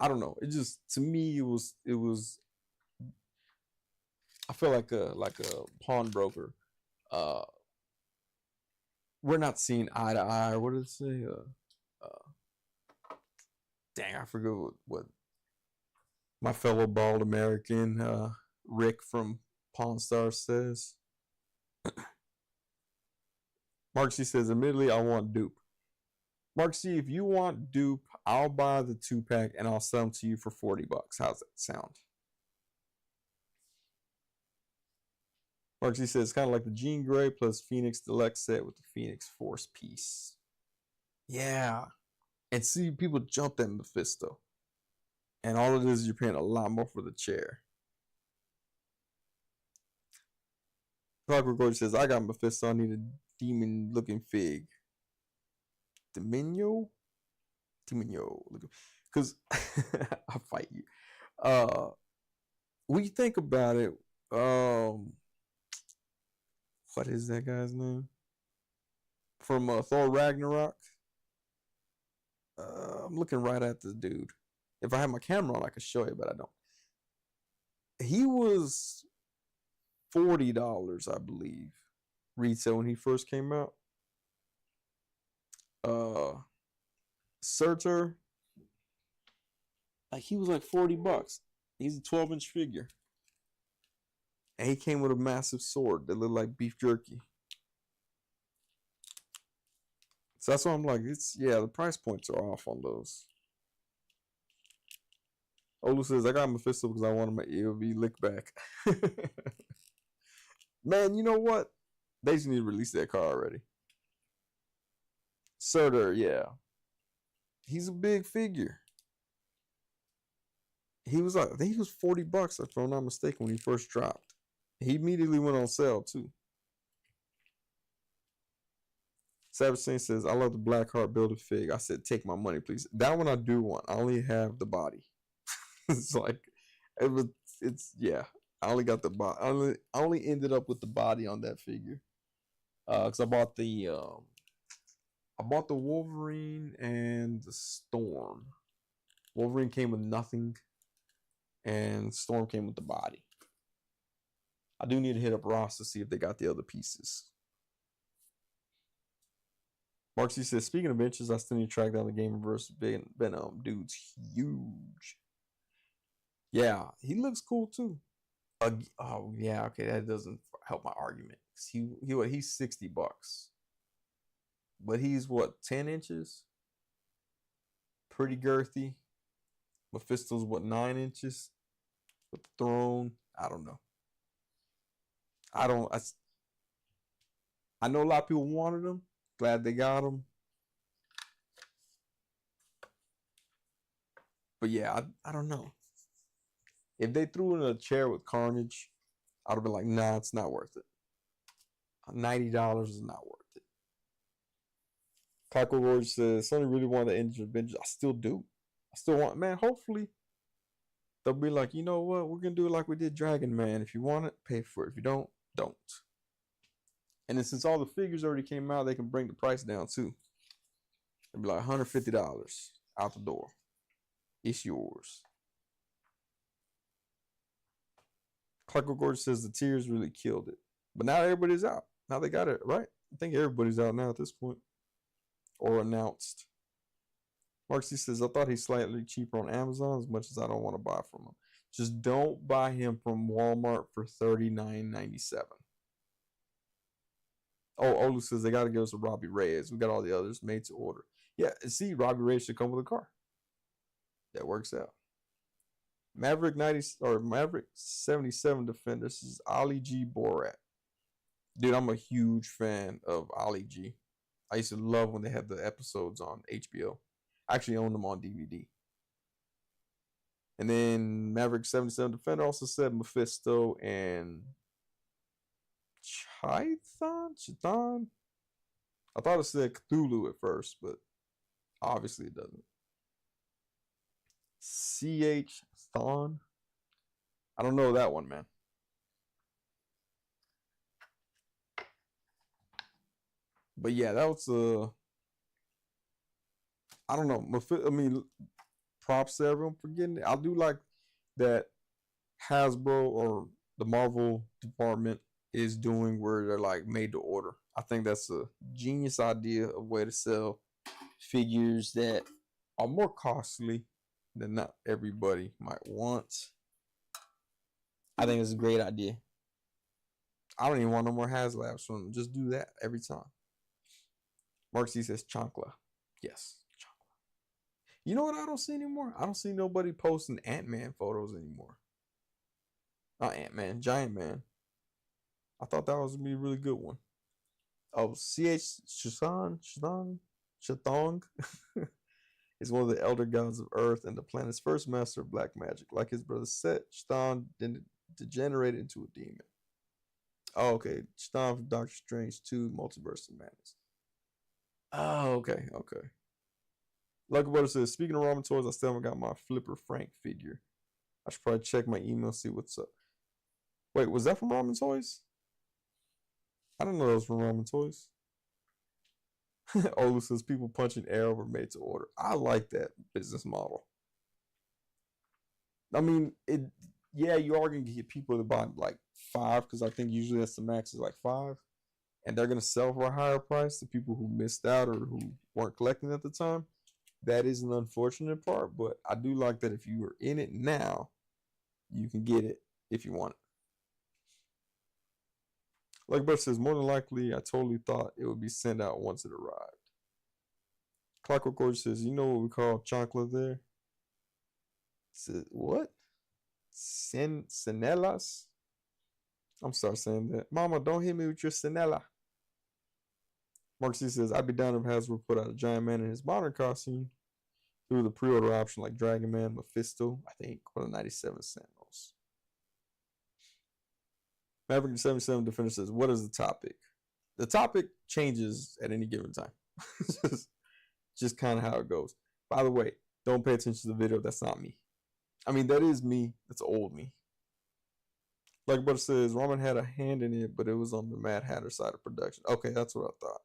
I don't know. It just, to me, it was. I feel like a pawnbroker. Uh, we're not seeing eye to eye. What did it say? Dang, I forget what my fellow bald American Rick from Pawn Star says. Mark C says, admittedly, I want dupe. Mark C, if you want dupe, I'll buy the 2-pack and I'll sell them to you for $40. How's that sound? Mark C says, kind of like the Jean Grey plus Phoenix Deluxe set with the Phoenix Force piece. Yeah. And see, people jump that Mephisto. And all it is you're paying a lot more for the chair. Clockwork Gorge says, I got Mephisto. I need a demon-looking fig. Domino? Because I'll fight you. When you think about it, what is that guy's name? From Thor Ragnarok? I'm looking right at the dude. If I had my camera on, I could show you, but I don't. He was $40, I believe, retail when he first came out. Surtur, like he was like $40. He's a 12-inch figure, and he came with a massive sword that looked like beef jerky. So that's why I'm like, the price points are off on those. Olu says, I got Mephisto because I wanted my EOV lick back. Man, you know what? They just need to release that car already. Surtur, yeah. He's a big figure. He was like, I think he was $40, if I'm not mistaken, when he first dropped. He immediately went on sale too. Savage Saint says, I love the Black Heart Builder fig. I said, take my money, please. That one I do want. I only have the body. It's like, yeah. I only got the body. I only ended up with the body on that figure. Because I bought the Wolverine and the Storm. Wolverine came with nothing, and Storm came with the body. I do need to hit up Ross to see if they got the other pieces. Mark C says, speaking of inches, I still need to track down the Game vs. Venom. Dude's huge. Yeah, he looks cool too. Oh yeah, okay, that doesn't help my argument. He's $60, but he's what, 10 inches? Pretty girthy. Mephisto's what, 9 inches? With the throne, I don't know. I know a lot of people wanted them. Glad they got them. But yeah, I don't know. If they threw in a chair with Carnage, I'd have been like, nah, it's not worth it. $90 is not worth it. Clarko Gorge says, Sonny really wanted the Engine of Vengeance. I still do. I still want, man, hopefully they'll be like, you know what? We're going to do it like we did Dragon Man. If you want it, pay for it. If you don't, don't. And then since all the figures already came out, they can bring the price down too. It'll be like $150 out the door. It's yours. Clarko Gorge says the tears really killed it. But now everybody's out. Now they got it, right? I think everybody's out now at this point. Or announced. Mark C says, I thought he's slightly cheaper on Amazon as much as I don't want to buy from him. Just don't buy him from Walmart for $39.97. Oh, Olu says they got to give us a Robbie Reyes. We got all the others made to order. Yeah, see, Robbie Reyes should come with a car. That works out. Maverick 77 Defender. This is Ali G Borat. Dude, I'm a huge fan of Ali G. I used to love when they had the episodes on HBO. I actually own them on DVD. And then Maverick 77 Defender also said Mephisto and Chthon? I thought it said Cthulhu at first, but obviously it doesn't. CH Thon? I don't know that one, man. But yeah, that was I don't know. I mean, props to everyone for getting it. I do like that Hasbro or the Marvel department is doing where they're like made to order. I think that's a genius idea of way to sell figures that are more costly than not everybody might want. I think it's a great idea. I don't even want no more HasLabs from them. Just do that every time. Mark C says Chancla. Yes, Chancla. You know what I don't see anymore? I don't see nobody posting Ant-Man photos anymore. Not Ant-Man, Giant Man. I thought that was going to be a really good one. Oh, C.H. Shatong is one of the elder gods of Earth and the planet's first master of black magic. Like his brother Set, Shatong degenerated into a demon. Oh, okay. Shatong from Doctor Strange 2, Multiverse of Madness. Oh, okay. Lucky Brother says, speaking of ramen toys, I still haven't got my Flipper Frank figure. I should probably check my email, see what's up. Wait, was that from Ramen Toys? I didn't know that was from Ramen Toys. Olu says people punching air were made to order. I like that business model. I mean, you are going to get people to buy like 5 because I think usually that's the max is like 5. And they're going to sell for a higher price to people who missed out or who weren't collecting at the time. That is an unfortunate part, but I do like that if you are in it now, you can get it if you want it. Like Bert says, more than likely, I totally thought it would be sent out once it arrived. Clockwork Gorge says, you know what we call chocolate there? Says, what? Cinelas? I'm sorry saying that. Mama, don't hit me with your cinella. Mark C says, I'd be down if Hasbro put out a giant man in his modern costume through the pre-order option like Dragon Man, Mephisto, I think, or the 97 Sentinels. Maverick 77 Defender says, what is the topic? The topic changes at any given time. just kind of how it goes. By the way, don't pay attention to the video. That's not me. I mean, that is me. That's old me. Like Butter says, Ramen had a hand in it, but it was on the Mad Hatter side of production. Okay, that's what I thought.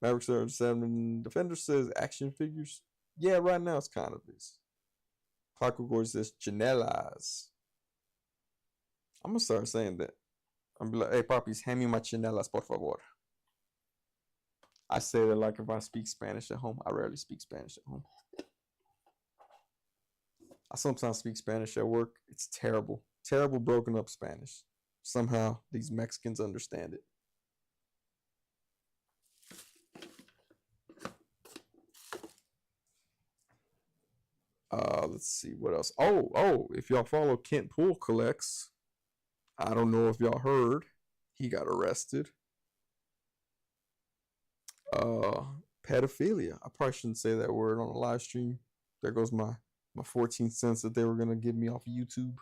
Maverick 77 Defender says, action figures? Yeah, right now it's kind of this. Clockwork Gorge says, chinelas. I'm going to start saying that. I'm going to be like, hey, papis, hand me my chinelas, por favor. I say that like if I speak Spanish at home. I rarely speak Spanish at home. I sometimes speak Spanish at work. It's terrible. Terrible broken up Spanish. Somehow these Mexicans understand it. Let's see what else. Oh, if y'all follow Kent Poole Collects, I don't know if y'all heard, he got arrested. Pedophilia. I probably shouldn't say that word on a live stream. There goes my 14 cents that they were gonna give me off of YouTube.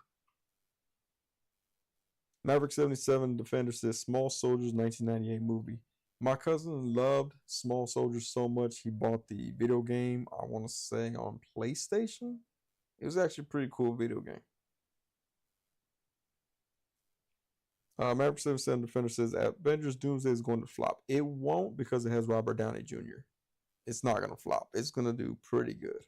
Maverick 77 Defender says Small Soldiers 1998 movie. My cousin loved Small Soldiers so much he bought the video game, I want to say on PlayStation. It was actually a pretty cool video game. Maverick 77 Defender says Avengers Doomsday is going to flop. It won't because it has Robert Downey Jr. It's not going to flop. It's going to do pretty good.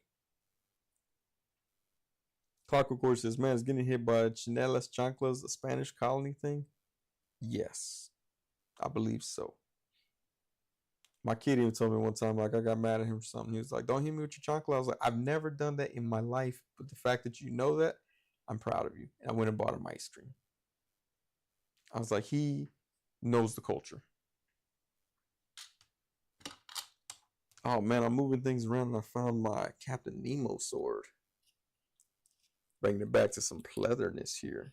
Clockwork Gorge says, man, is getting hit by Chinelas Chanclas, a Spanish colony thing? Yes, I believe so. My kid even told me one time, like, I got mad at him for something. He was like, don't hit me with your chancla. I was like, I've never done that in my life, but the fact that you know that, I'm proud of you. And I went and bought him ice cream. I was like, he knows the culture. Oh, man, I'm moving things around and I found my Captain Nemo sword. Bringing it back to some pleatherness here.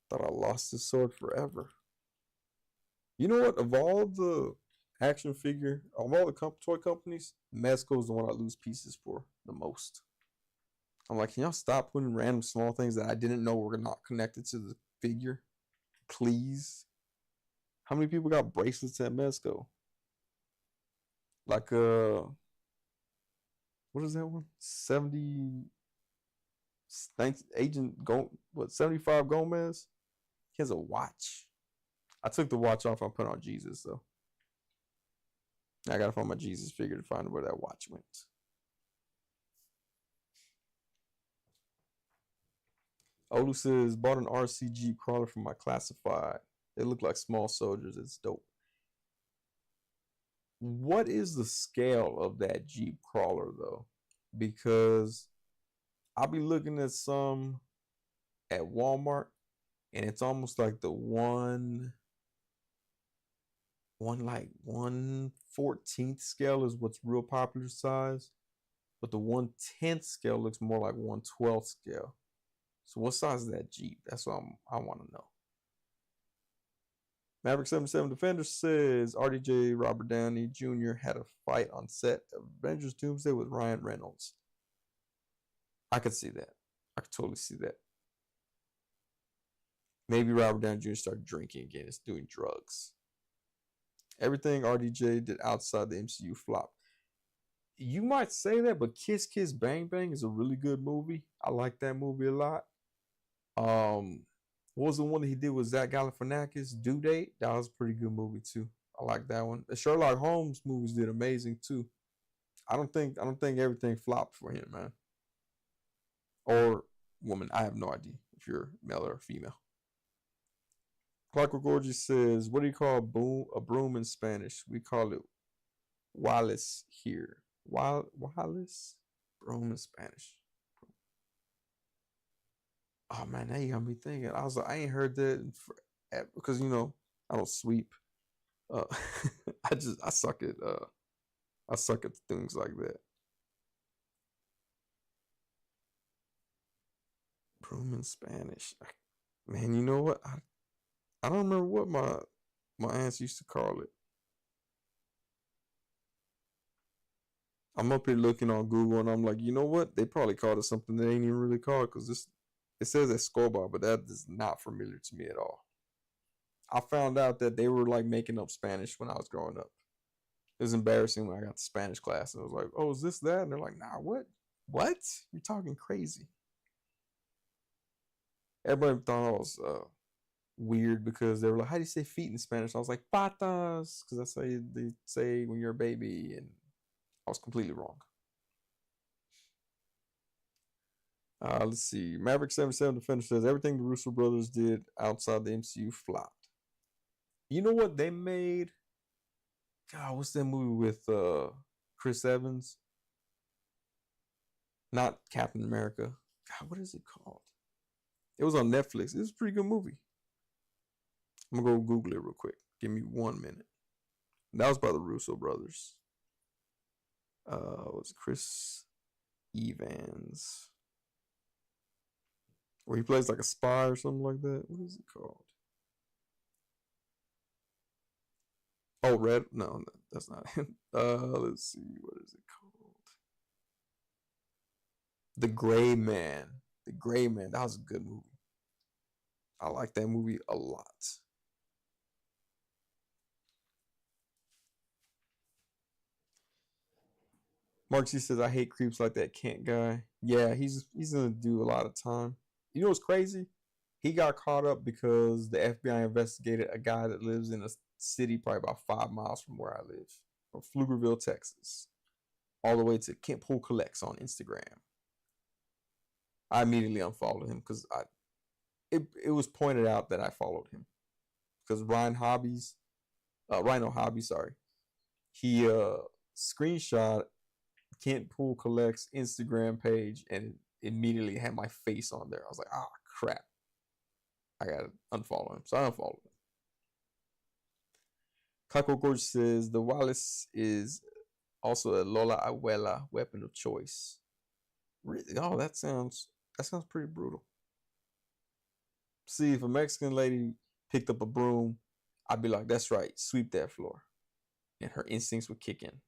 Thought I lost this sword forever. You know what? Of all the action figure, of all the toy companies, Mezco is the one I lose pieces for the most. I'm like, can y'all stop putting random small things that I didn't know were not connected to the figure? Please. How many people got bracelets at Mezco? Like, what is that one? 70 Agent Go, what, 75 Gomez? He has a watch. I took the watch off and put on Jesus though. I gotta find my Jesus figure to find where that watch went. Olu says, bought an RCG crawler from my classified. They look like small soldiers. It's dope. What is the scale of that Jeep crawler though? Because I'll be looking at some at Walmart and it's almost like the one like 1/14 scale is what's real popular size, but the 1/10 scale looks more like 1/12 scale. So what size is that Jeep? That's what I want to know. Maverick 77 Defender says RDJ Robert Downey Jr. had a fight on set of Avengers Doomsday with Ryan Reynolds. I could see that. I could totally see that. Maybe Robert Downey Jr. started drinking again. It's doing drugs. Everything RDJ did outside the MCU flopped. You might say that, but Kiss Kiss Bang Bang is a really good movie. I like that movie a lot. What was the one that he did with Zach Galifianakis? Due Date? That was a pretty good movie too. I like that one. The Sherlock Holmes movies did amazing too. I don't think everything flopped for him, man. Or woman. I have no idea if you're male or female. Clockwork Gorgeous says, what do you call a broom in Spanish? We call it Wallace here. Wallace? Broom in Spanish. Oh man, now you got me thinking. I was like, I ain't heard that because I don't sweep. I suck at I suck at things like that. Broom in Spanish. Man, you know what? I don't remember what my aunts used to call it. I'm up here looking on Google and I'm like, you know what? They probably called it something they ain't even really called because this it says Escobar, but that is not familiar to me at all. I found out that they were like making up Spanish when I was growing up. It was embarrassing when I got to Spanish class and I was like, oh, is this that? And they're like, nah, what? What? You're talking crazy. Everybody thought I was weird because they were like, how do you say feet in Spanish? I was like, patas, because that's how they say when you're a baby. And I was completely wrong. Let's see. Maverick 77 Defender says everything the Russo brothers did outside the MCU flopped. You know what they made? God, what's that movie with Chris Evans? Not Captain America. God, what is it called? It was on Netflix. It was a pretty good movie. I'm gonna go Google it real quick. Give me 1 minute. That was by the Russo brothers. It was Chris Evans, where he plays like a spy or something like that. What is it called? Oh, Red. No, that's not it. Let's see. What is it called? The Gray Man. The Gray Man. That was a good movie. I like that movie a lot. Mark C says I hate creeps like that Kent guy. Yeah, he's gonna do a lot of time. You know what's crazy? He got caught up because the FBI investigated a guy that lives in a city probably about 5 miles from where I live, from Pflugerville, Texas, all the way to Kent Pool Collects on Instagram. I immediately unfollowed him because it was pointed out that I followed him because Rhino Hobbies, sorry, he screenshot Kent Pool Collects Instagram page and immediately had my face on there. I was like, ah, crap. I gotta unfollow him. So I unfollowed him. Kako Gorge says the Wallace is also a Lola Abuela weapon of choice. Really? Oh, that sounds pretty brutal. See, if a Mexican lady picked up a broom, I'd be like, that's right, sweep that floor. And her instincts would kick in.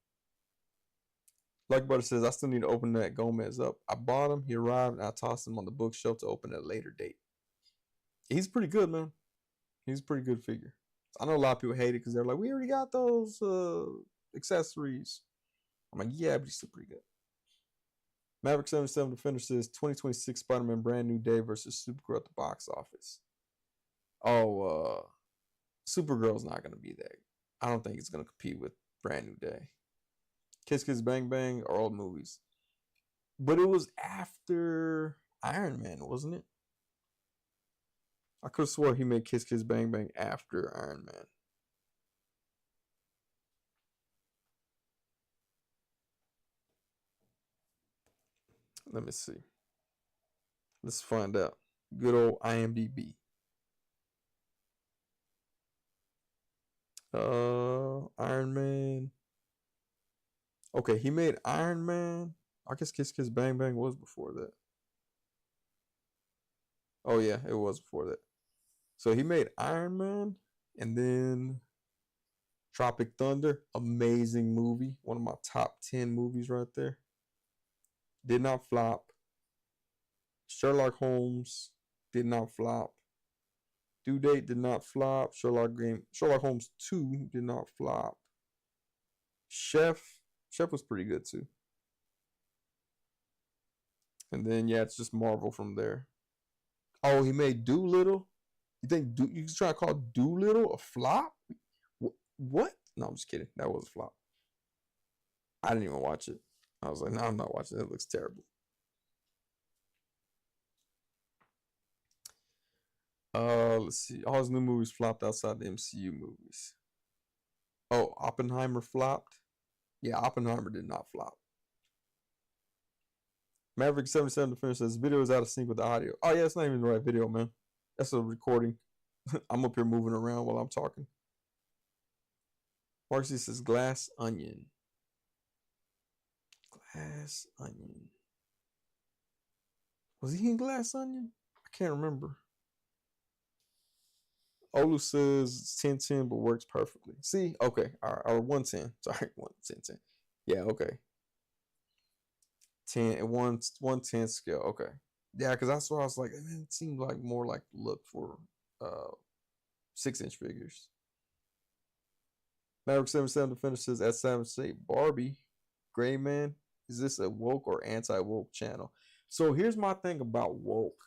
Like Butter says, I still need to open that Gomez up. I bought him, he arrived, and I tossed him on the bookshelf to open at a later date. He's pretty good, man. He's a pretty good figure. I know a lot of people hate it because they're like, we already got those accessories. I'm like, yeah, but he's still pretty good. Maverick 77 Defender says 2026 Spider-Man Brand New Day versus Supergirl at the box office. Oh, Supergirl's not going to be there. I don't think it's going to compete with Brand New Day. Kiss Kiss Bang Bang are old movies. But it was after Iron Man, wasn't it? I could have swore he made Kiss Kiss Bang Bang after Iron Man. Let me see. Let's find out. Good old IMDb. Iron Man. Okay, he made Iron Man. I guess Kiss Kiss Bang Bang was before that. Oh yeah, it was before that. So he made Iron Man and then Tropic Thunder, amazing movie. One of my top 10 movies right there. Did not flop. Sherlock Holmes did not flop. Due Date did not flop. Sherlock Holmes 2 did not flop. Chef was pretty good too. And then yeah, it's just Marvel from there. Oh, he made Doolittle. You think you try to call Doolittle a flop? What? No, I'm just kidding. That was a flop. I didn't even watch it. I was like, no, I'm not watching it. It looks terrible. Let's see. All his new movies flopped outside the MCU movies. Oh, Oppenheimer flopped. Yeah, Oppenheimer did not flop. Maverick 77 Defender says video is out of sync with the audio. Oh yeah, it's not even the right video, man. That's a recording. I'm up here moving around while I'm talking. Marcy says glass onion. Glass Onion. Was he in Glass Onion? I can't remember. Olu says it's 10-10, but works perfectly. See, okay, all right, or 110. Sorry, 110. Yeah, okay. 10 110 scale. Okay, yeah, because that's why I was like, it seemed like more like look for 6-inch figures. Maverick 77 Defender says at 7 Barbie, Gray Man, is this a woke or anti woke channel? So here's my thing about woke.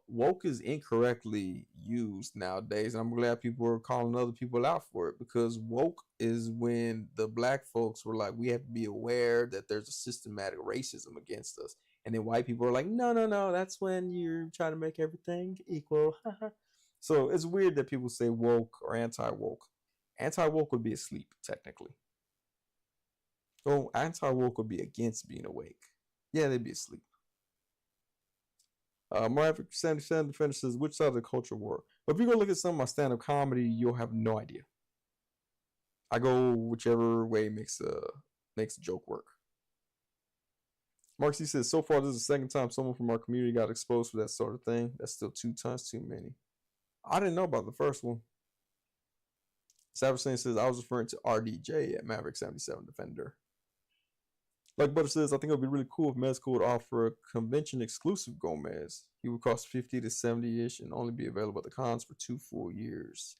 Woke is incorrectly used nowadays, and I'm glad people are calling other people out for it, because woke is when the black folks were like, we have to be aware that there's a systematic racism against us, and then white people are like, no, no, no, that's when you're trying to make everything equal. So it's weird that people say woke or anti woke. Anti woke would be asleep technically. Oh, anti woke would be against being awake. Yeah, they'd be asleep. Maverick 77 Defender says, which side of the culture war? But if you go look at some of my stand-up comedy, you'll have no idea. I go whichever way makes a joke work. Mark C says, so far this is the second time someone from our community got exposed for that sort of thing. That's still 2 tons too many. I didn't know about the first one. Savage says, I was referring to RDJ at Maverick 77 Defender. Like Butter says, I think it would be really cool if Mezco would offer a convention exclusive Gomez. He would cost 50 to 70-ish and only be available at the cons for 2 full years.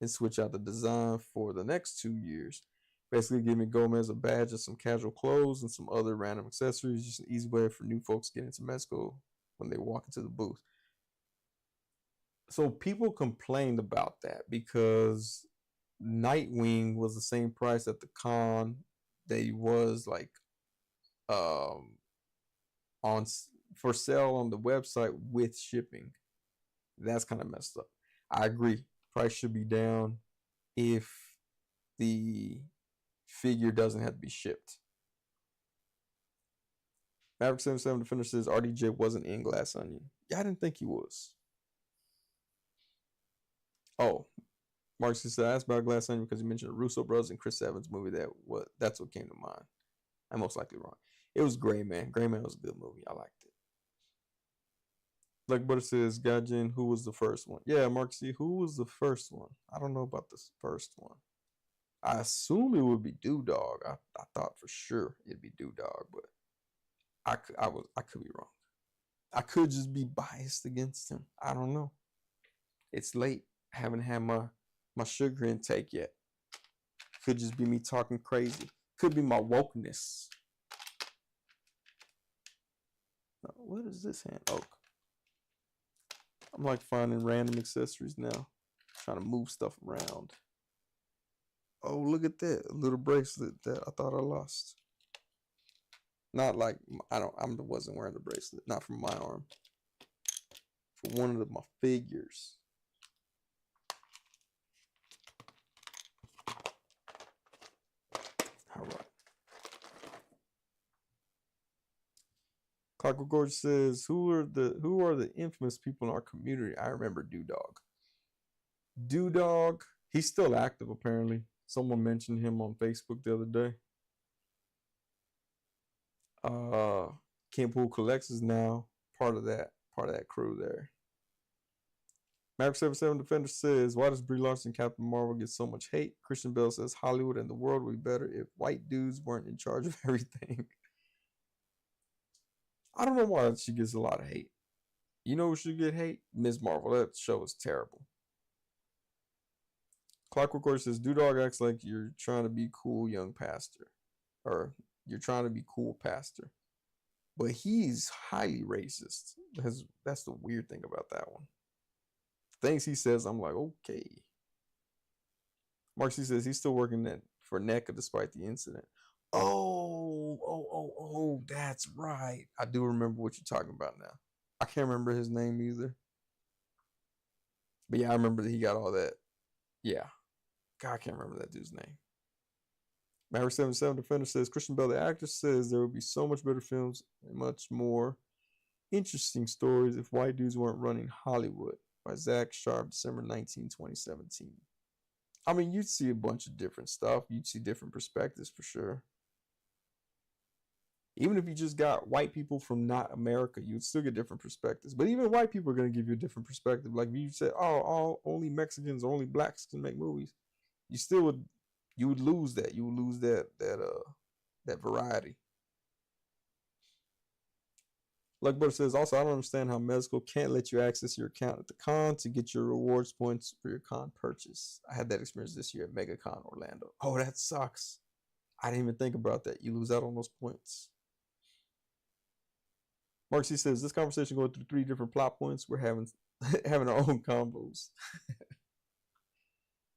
And switch out the design for the next 2 years. Basically giving Gomez a badge of some casual clothes and some other random accessories. Just an easy way for new folks to get into Mezco when they walk into the booth. So people complained about that because Nightwing was the same price at the con that he was like on for sale on the website with shipping. That's kind of messed up. I agree. Price should be down if the figure doesn't have to be shipped. Maverick 77 Defender says RDJ wasn't in Glass Onion. Yeah, I didn't think he was. Oh, Mark says I asked about Glass Onion because you mentioned the Russo brothers and Chris Evans movie. That's what came to mind. I'm most likely wrong. It was Gray Man. Gray Man was a good movie. I liked it. Like Butter says, Gajin, who was the first one? Yeah, Mark C, who was the first one? I don't know about this first one. I assume it would be Doo Dog. I thought for sure it'd be Doo Dog, but I could be wrong. I could just be biased against him. I don't know. It's late. I haven't had my sugar intake yet. Could just be me talking crazy. Could be my wokeness. What is this hand? Oh, I'm like finding random accessories now. Trying to move stuff around. Oh, look at that. A little bracelet that I thought I lost. Not like I wasn't wearing the bracelet. Not from my arm. For one of my figures. All right. Clockwork Gorge says, who are the infamous people in our community? I remember Doo Dog. Doo Dog, he's still active apparently. Someone mentioned him on Facebook the other day. Ken Pool Collects is now part of that crew there. Maverick 77 Defender says, why does Brie Larson and Captain Marvel get so much hate? Christian Bale says Hollywood and the world would be better if white dudes weren't in charge of everything. I don't know why she gets a lot of hate. You know who should get hate? Ms. Marvel. That show is terrible. Clockwork Orange says, Doo Dog acts like you're trying to be cool, young pastor. Or you're trying to be cool, pastor. But he's highly racist. That's the weird thing about that one. Things he says, I'm like, okay. Mark C says he's still working for NECA despite the incident. Oh, that's right. I do remember what you're talking about now. I can't remember his name either. But yeah, I remember that he got all that. Yeah. God, I can't remember that dude's name. Maverick 77 Defender says Christian Bale, the actor, says there would be so much better films and much more interesting stories if white dudes weren't running Hollywood. By Zach Sharp, December 19, 2017. I mean, you'd see a bunch of different stuff. You'd see different perspectives for sure. Even if you just got white people from not America, you'd still get different perspectives. But even white people are going to give you a different perspective. Like if you said, "Oh, all only Mexicans, only blacks can make movies," you still would you would lose that. You would lose that variety. Like Butter says, also I don't understand how Mezco can't let you access your account at the con to get your rewards points for your con purchase. I had that experience this year at MegaCon Orlando. Oh, that sucks. I didn't even think about that. You lose out on those points. Mark C says this conversation going through three different plot points. We're having having our own combos.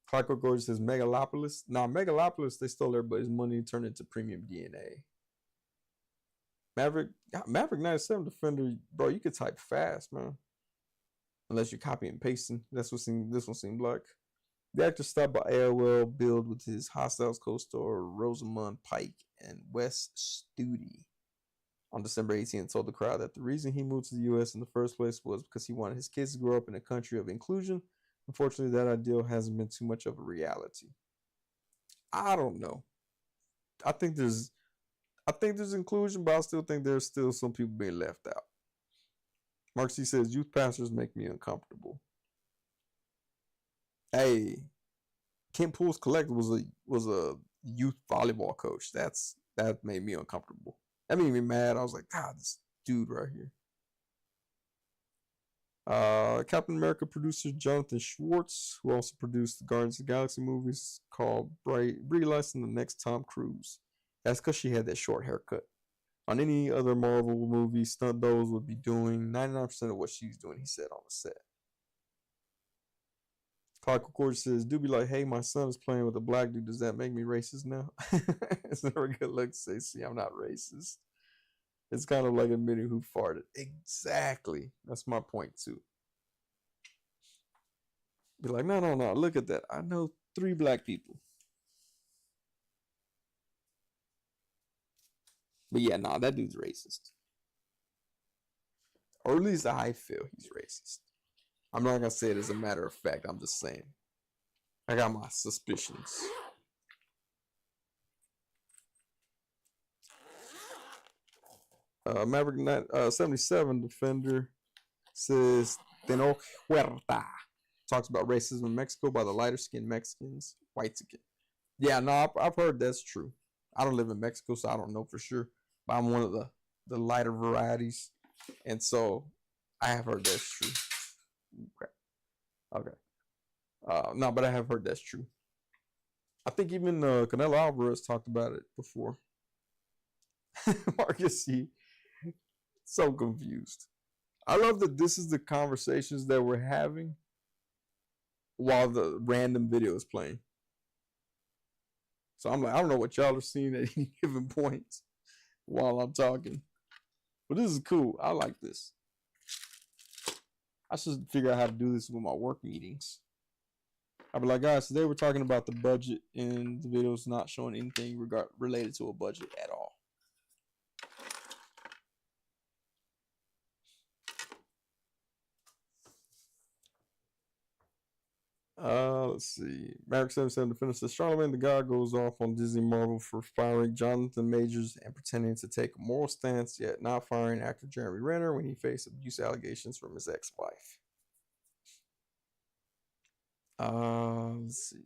Clockwork Gorgeous says Megalopolis. Nah, Megalopolis, they stole everybody's money and turned it into premium DNA. Maverick 97 Defender, bro, you could type fast, man. Unless you're copy and pasting. That's what this one seemed like. The actor stopped by AOL Build with his Hostiles co-star Rosamund Pike and Wes Studi on December 18th and told the crowd that the reason he moved to the U.S. in the first place was because he wanted his kids to grow up in a country of inclusion. Unfortunately, that ideal hasn't been too much of a reality. I don't know. I think there's inclusion, but I still think there's still some people being left out. Mark C says youth pastors make me uncomfortable. Hey, Kent Poole's collector was a youth volleyball coach. That made me uncomfortable. That made me mad. I was like, God, this dude right here. Captain America producer Jonathan Schwartz, who also produced the Guardians of the Galaxy movies, called Brie Larson the next Tom Cruise. That's because she had that short haircut. On any other Marvel movie, stunt doubles would be doing 99% of what she's doing, he said on the set. Clark Gorgeous says, do be like, hey, my son is playing with a black dude. Does that make me racist now? It's never a good look to say, see, I'm not racist. It's kind of like admitting who farted. Exactly. That's my point, too. Be like, no. Look at that. I know 3 black people. But yeah, nah, that dude's racist. Or at least I feel he's racist. I'm not going to say it as a matter of fact. I'm just saying. I got my suspicions. Maverick 77 Defender says, Teno Huerta. Talks about racism in Mexico by the lighter skinned Mexicans, white skin. Yeah, no, I've heard that's true. I don't live in Mexico, so I don't know for sure. But I'm one of the lighter varieties. And so I have heard that's true. Okay. No, but I have heard that's true. I think even Canelo Alvarez talked about it before. Marcus C. So confused. I love that this is the conversations that we're having while the random video is playing. So I'm like, I don't know what y'all are seeing at any given point while I'm talking. But this is cool. I like this. I should figure out how to do this with my work meetings. I'll be like, guys, today we're talking about the budget, and the video's not showing anything related to a budget at all. Let's see. Maverick 77 to finish says Charlamagne the God goes off on Disney Marvel for firing Jonathan Majors and pretending to take a moral stance, yet not firing actor Jeremy Renner when he faced abuse allegations from his ex-wife. Let's see.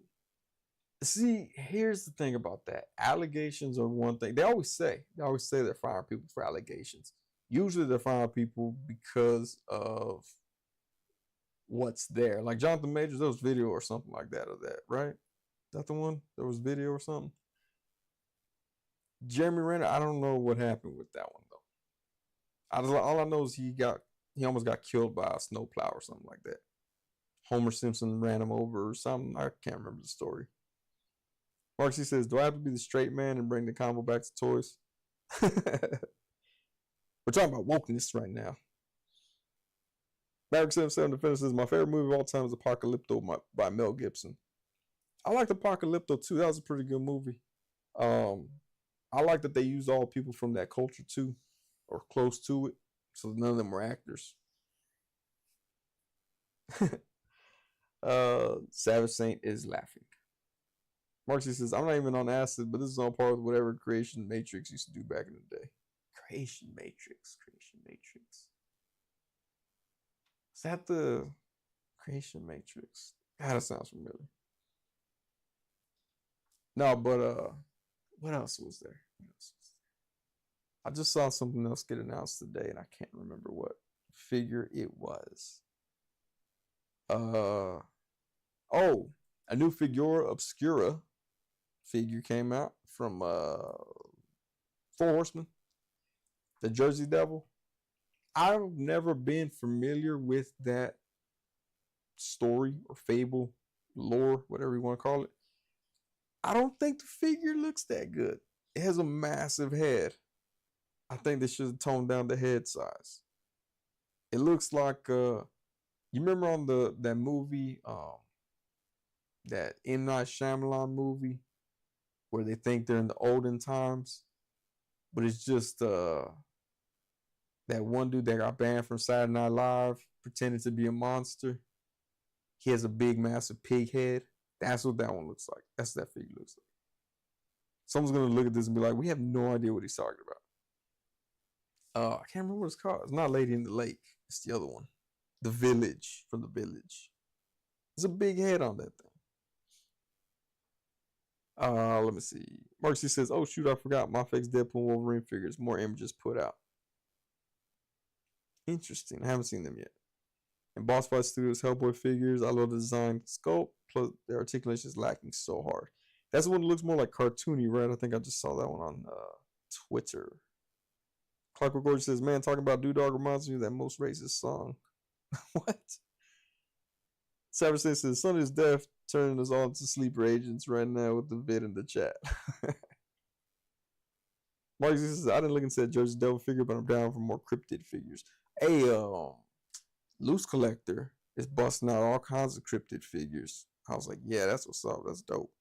See, here's the thing about that. Allegations are one thing. They always say they're firing people for allegations. Usually they're firing people because of what's there. Like Jonathan Majors, there was video or something like that of that, right? Is that the one? There was video or something? Jeremy Renner, I don't know what happened with that one though. All I know is he almost got killed by a snowplow or something like that. Homer Simpson ran him over or something. I can't remember the story. Marcy says, do I have to be the straight man and bring the combo back to toys? We're talking about wokeness right now. Maverick 77 Defender says, my favorite movie of all time is Apocalypto by Mel Gibson. I liked Apocalypto too. That was a pretty good movie. I like that they used all people from that culture too, or close to it. So none of them were actors. Savage Saint is laughing. Marcy says, I'm not even on acid, but this is all part of whatever creation Matrix used to do back in the day. Creation Matrix. Creation Matrix. Is that the Creation Matrix? God, that sounds familiar. No, but what else was there? What else was there? I just saw something else get announced today, and I can't remember what figure it was. Uh oh, a new Figura Obscura figure came out from Four Horsemen, the Jersey Devil. I've never been familiar with that story or fable, lore, whatever you want to call it. I don't think the figure looks that good. It has a massive head. I think they should have toned down the head size. It looks like you remember on that movie, that M. Night Shyamalan movie where they think they're in the olden times, but it's just that one dude that got banned from Saturday Night Live pretending to be a monster. He has a big, massive pig head. That's what that one looks like. That's what that figure looks like. Someone's gonna look at this and be like, "We have no idea what he's talking about." I can't remember what it's called. It's not Lady in the Lake. It's the other one, The Village, from The Village. There's a big head on that thing. Let me see. Marcy says, "Oh shoot, I forgot. My fix Deadpool and Wolverine figures. More images put out. Interesting. I haven't seen them yet." And Boss Fight Studios Hellboy figures. I love the design sculpt. Plus, their articulation is lacking so hard. That's the one that looks more like cartoony, right? I think I just saw that one on Twitter. Clockwork Gorge says, "Man, talking about Dog reminds me of that most racist song." What? Savage says, "Sonny's death turning us all into sleeper agents right now with the vid in the chat." Mark says, "I didn't look into that Jersey Devil figure, but I'm down for more cryptid figures." Hey, Loose Collector is busting out all kinds of cryptid figures. I was like, yeah, that's what's up. That's dope.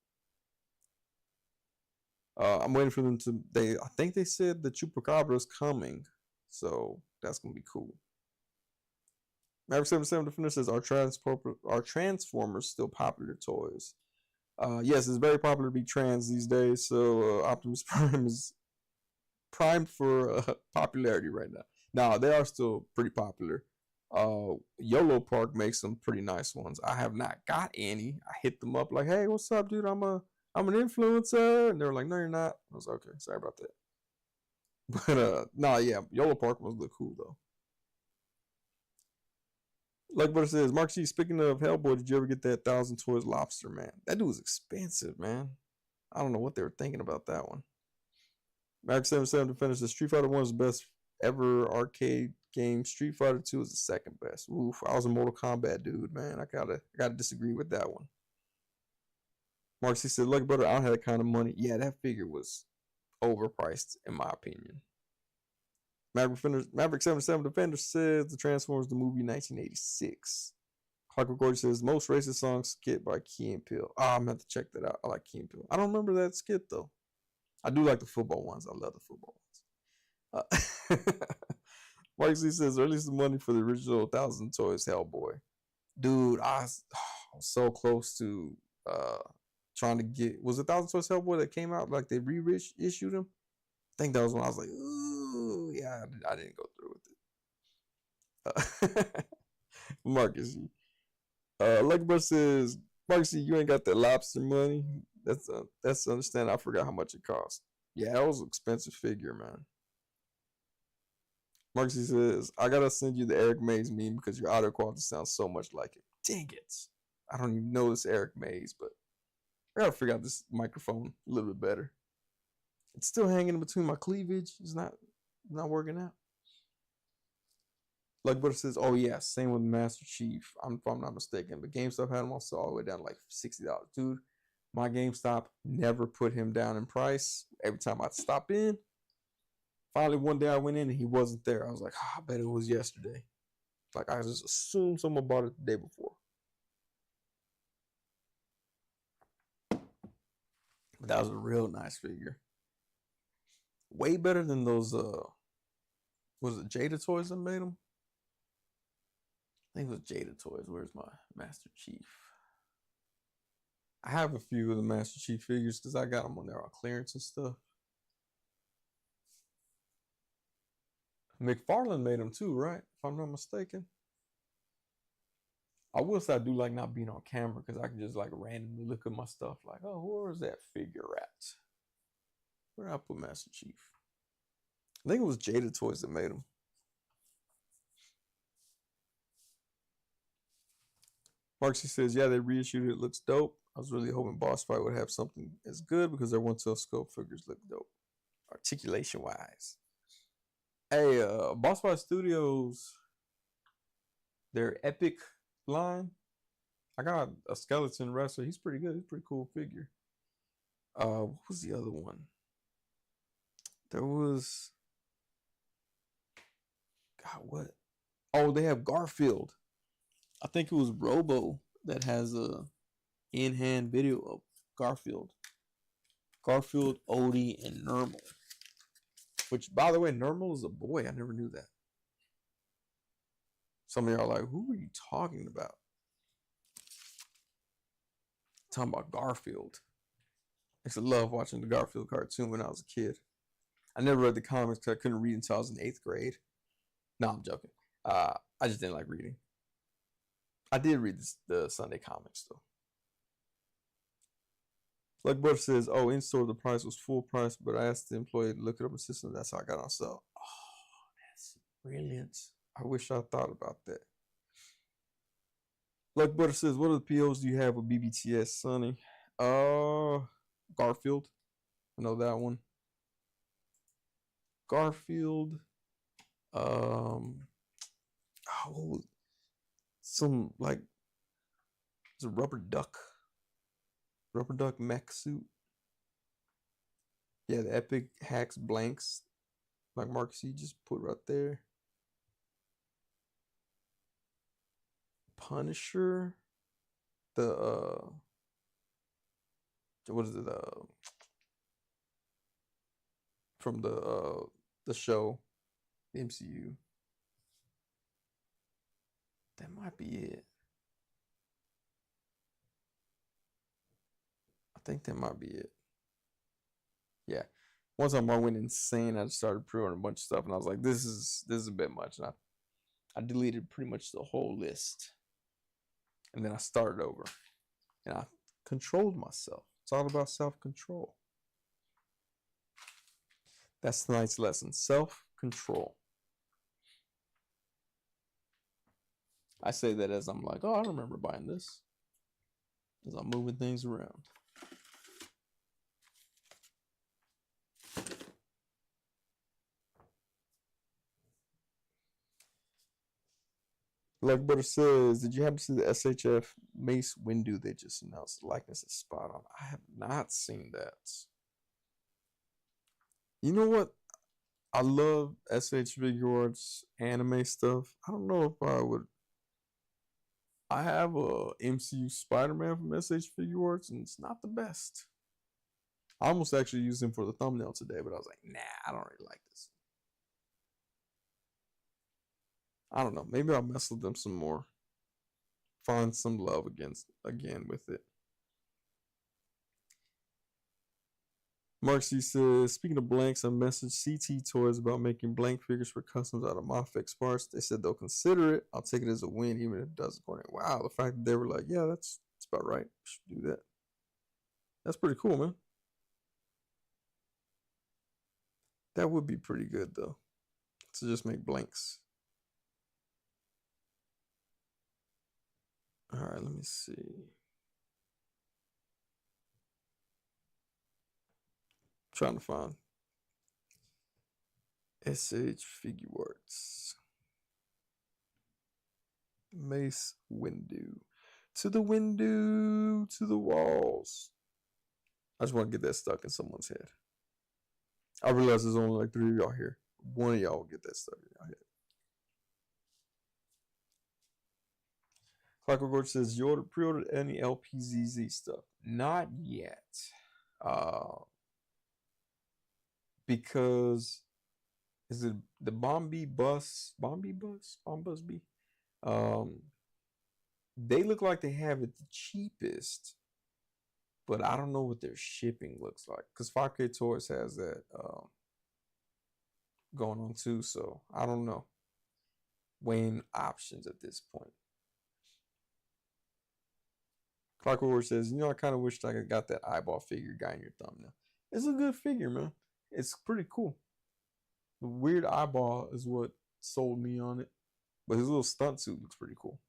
I'm waiting for them to. I think they said the Chupacabra is coming, so that's gonna be cool. Maverick77 Defender says, "Are Transformers still popular toys?" Yes, it's very popular to be trans these days. So Optimus Prime is primed for popularity right now. Now they are still pretty popular. YOLO Park makes some pretty nice ones. I have not got any. I hit them up like, "Hey, what's up, dude? I'm an influencer," and they were like, "No, you're not." I was like, "Okay, sorry about that." But nah, yeah, YOLO Park ones look cool though. Like what it says, Mark C. Speaking of Hellboy, did you ever get that 1,000 Toys Lobster Man? That dude was expensive, man. I don't know what they were thinking about that one. Max77 to finish the Street Fighter 1 is the best ever arcade game. Street Fighter 2 is the second best. Oof, I was a Mortal Kombat dude, man. I gotta disagree with that one. Mark C said, "Lucky brother, I don't have that kind of money." Yeah, that figure was overpriced, in my opinion. Maverick77 Defender says the Transformers the movie 1986. Clockwork Gorge says most racist songs skit by Key and Peele. I'm gonna have to check that out. I like Key and Peele. I don't remember that skit though. I do like the football ones. I love the football ones. Mark Z says, "Release the money for the original 1,000 Toys Hellboy." Dude, I was so close to trying to get. Was it 1,000 Toys Hellboy that came out? Like they reissued him? I think that was when I was like, ooh, yeah, I didn't go through with it. Marcus, Lucky Brush says, "Marcus, you ain't got that lobster money." That's understand. I forgot how much it cost. Yeah, that was an expensive figure, man. Marcus says, "I gotta send you the Eric Mays meme because your audio quality sounds so much like it." Dang it! I don't even know this Eric Mays, but I gotta figure out this microphone a little bit better. It's still hanging in between my cleavage. It's not working out. Like Butter says, "Oh yeah, same with Master Chief. If I'm not mistaken, but GameStop had him also all the way down to like $60. Dude, my GameStop never put him down in price. Every time I stop in, finally one day I went in and he wasn't there. I was like, I bet it was yesterday. Like I just assumed someone bought it the day before. But that was a real nice figure. Way better than those was it Jada Toys that made them? I think it was Jada Toys. Where's my Master Chief? I have a few of the Master Chief figures because I got them when they're on clearance and stuff. McFarlane made them too, right? If I'm not mistaken. I will say I do like not being on camera because I can just like randomly look at my stuff like, oh, where is that figure at? Where did I put Master Chief? I think it was Jada Toys that made them. Marcy says, yeah, they reissued it. It looks dope. I was really hoping Boss Fight would have something as good because their 112 scope figures look dope, articulation wise. Hey, Boss Fight Studios, their Epic line. I got a skeleton wrestler. He's pretty good. He's a pretty cool figure. What was the other one? There was, God, what? Oh, they have Garfield. I think it was Robo that has a in-hand video of Garfield. Garfield, Odie, and Nermal. Which, by the way, Nermal is a boy. I never knew that. Some of y'all are like, who are you talking about? Talking about Garfield. I used to love watching the Garfield cartoon when I was a kid. I never read the comics because I couldn't read until I was in 8th grade. No, I'm joking. I just didn't like reading. I did read the Sunday comics, though. Like Butter says, oh, in store the price was full price, but I asked the employee to look it up in the system. That's how I got on sale. Oh, that's brilliant. I wish I thought about that. Like Butter says, what other POs do you have with BBTS, Sonny? Garfield. I know that one. Garfield. Some like it's a rubber duck mech suit. Yeah, the Epic Hacks blanks, like Mark C just put right there. Punisher, the what is it? From the show, the MCU. That might be it. I think that might be it. Yeah. One time I went insane. I just started pre-ordering a bunch of stuff, and I was like, "This is a bit much." And I deleted pretty much the whole list, and then I started over, and I controlled myself. It's all about self-control. That's tonight's lesson: self-control. I say that as I'm like, "Oh, I remember buying this," as I'm moving things around. Like Butter says, did you happen to see the SHF Mace Windu they just announced? The likeness is spot on. I have not seen that. You know what? I love SH Figure Arts anime stuff. I don't know if I would. I have a MCU Spider-Man from SH Figure Arts, and it's not the best. I almost actually used him for the thumbnail today, but I was like, nah, I don't really like this. I don't know. Maybe I'll mess with them some more. Find some love again with it. Mark C says, speaking of blanks, I messaged CT Toys about making blank figures for customs out of Mafex parts. They said they'll consider it. I'll take it as a win, even if it doesn't. Wow, the fact that they were like, yeah, that's about right. We should do that. That's pretty cool, man. That would be pretty good, though, to just make blanks. All right, let me see. Trying to find SH Figure Arts. Mace Windu. To the window, to the walls. I just want to get that stuck in someone's head. I realize there's only like 3 of y'all here. One of y'all will get that stuck in your head. Clockwork Gorge says, you pre-ordered any LPZZ stuff? Not yet. Because is it the Bombay Bus B? They look like they have it the cheapest, but I don't know what their shipping looks like. Because 5K Toys has that going on too. So I don't know. Weighing options at this point. Clockwork says, I kind of wished I got that eyeball figure guy in your thumbnail. It's a good figure, man. It's pretty cool. The weird eyeball is what sold me on it. But his little stunt suit looks pretty cool.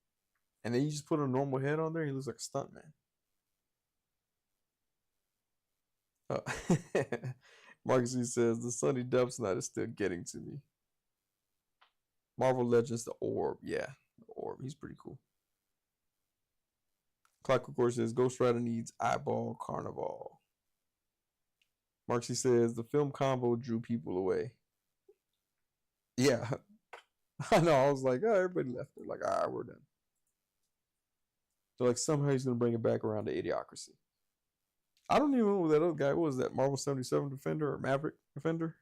And then you just put a normal head on there, he looks like a stunt man. Marcus says, the Sonny Depths Night is still getting to me. Marvel Legends, the Orb. Yeah, the Orb. He's pretty cool. Clockwork says, Ghost Rider needs Eyeball Carnival. Marcy says, the film combo drew people away. Yeah. I know. I was like, oh, everybody left. They're like, all right, we're done. So, like, somehow he's going to bring it back around to Idiocracy. I don't even know who that other guy was. That Marvel 77 Defender or Maverick Defender?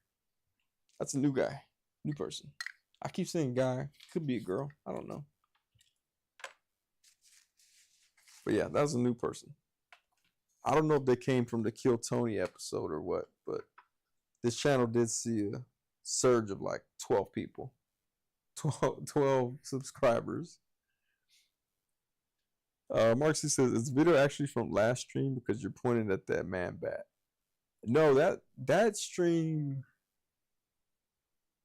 That's a new guy. New person. I keep saying guy. Could be a girl. I don't know. But yeah, that was a new person. I don't know if they came from the Kill Tony episode or what, but this channel did see a surge of like 12 people. 12 subscribers. Marcy says, is video actually from last stream because you're pointing at that man bat? No, that stream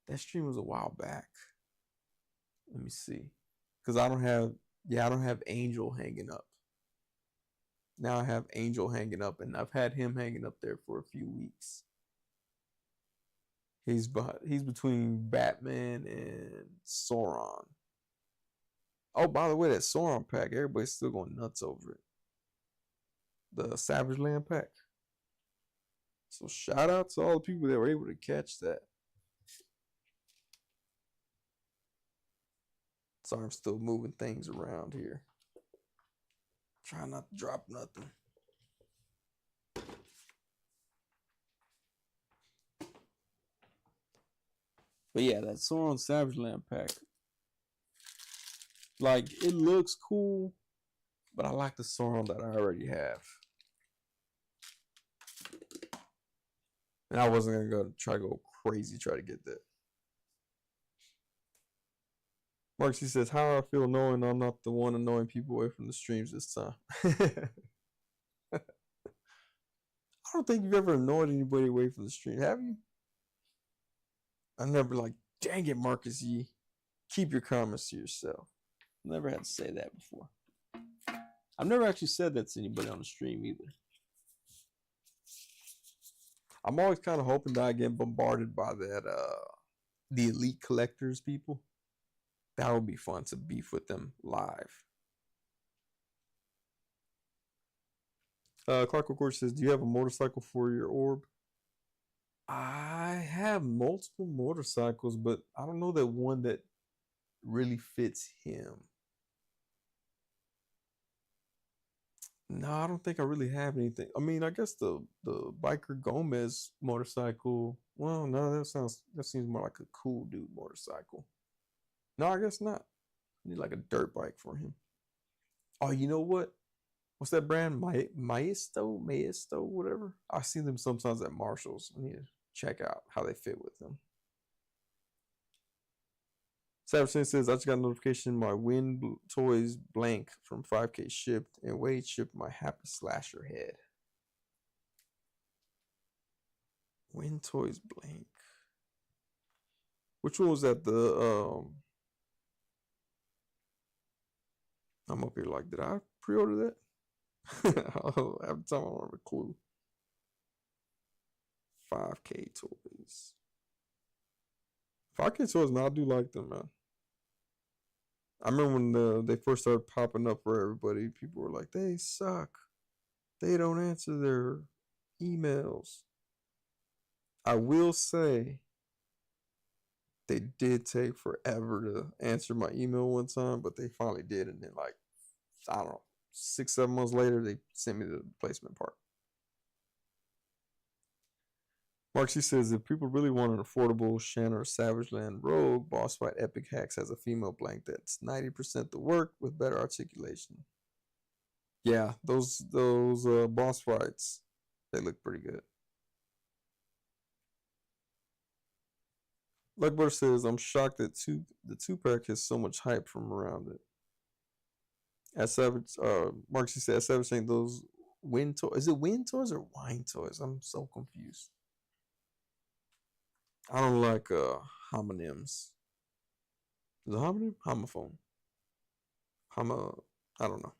was a while back. Let me see. Because I don't have Angel hanging up. Now I have Angel hanging up, and I've had him hanging up there for a few weeks. He's between Batman and Sauron. Oh, by the way, that Sauron pack, everybody's still going nuts over it. The Savage Land pack. So shout out to all the people that were able to catch that. Sorry, I'm still moving things around here. Trying not to drop nothing. But yeah, that Sauron Savage Land pack. Like, it looks cool, but I like the Sauron that I already have. And I wasn't going to go crazy try to get that. Marcy says, how do I feel knowing I'm not the one annoying people away from the streams this time? I don't think you've ever annoyed anybody away from the stream, have you? I never like, dang it, Marcus Yee. Keep your comments to yourself. Never had to say that before. I've never actually said that to anybody on the stream either. I'm always kind of hoping that I get bombarded by that the elite collectors people. That would be fun to beef with them live. Clark says, do you have a motorcycle for your orb? I have multiple motorcycles, but I don't know that one that really fits him. No, I don't think I really have anything. I mean, I guess the Biker Gomez motorcycle. Well, no, that seems more like a cool dude motorcycle. No, I guess not. I need like a dirt bike for him. Oh, you know what? What's that brand? Maestro, whatever. I see them sometimes at Marshalls. I need to check out how they fit with them. Savage says, I just got a notification my Wind Toys blank from 5K shipped, and Wade shipped my Happy Slasher head. Wind Toys blank. Which one was that? I'm up here like, did I pre-order that? Every time I don't have a clue. 5K toys. 5K toys, man, I do like them, man. I remember when they first started popping up for everybody, people were like, they suck. They don't answer their emails. I will say, they did take forever to answer my email one time, but they finally did. And then, like, I don't know, 6-7 months later, they sent me the replacement part. Marcy says, if people really want an affordable Shanna or Savage Land Rogue, Boss Fight Epic Hacks has a female blank that's 90% the work with better articulation. Yeah, those boss fights, they look pretty good. Like Butter says, I'm shocked that the two pack has so much hype from around it. As Savage, Marcy said, Savage saying those wind toys. Is it wind toys or wine toys? I'm so confused. I don't like homonyms. Is it homonym? Homophone. Homo. I don't know.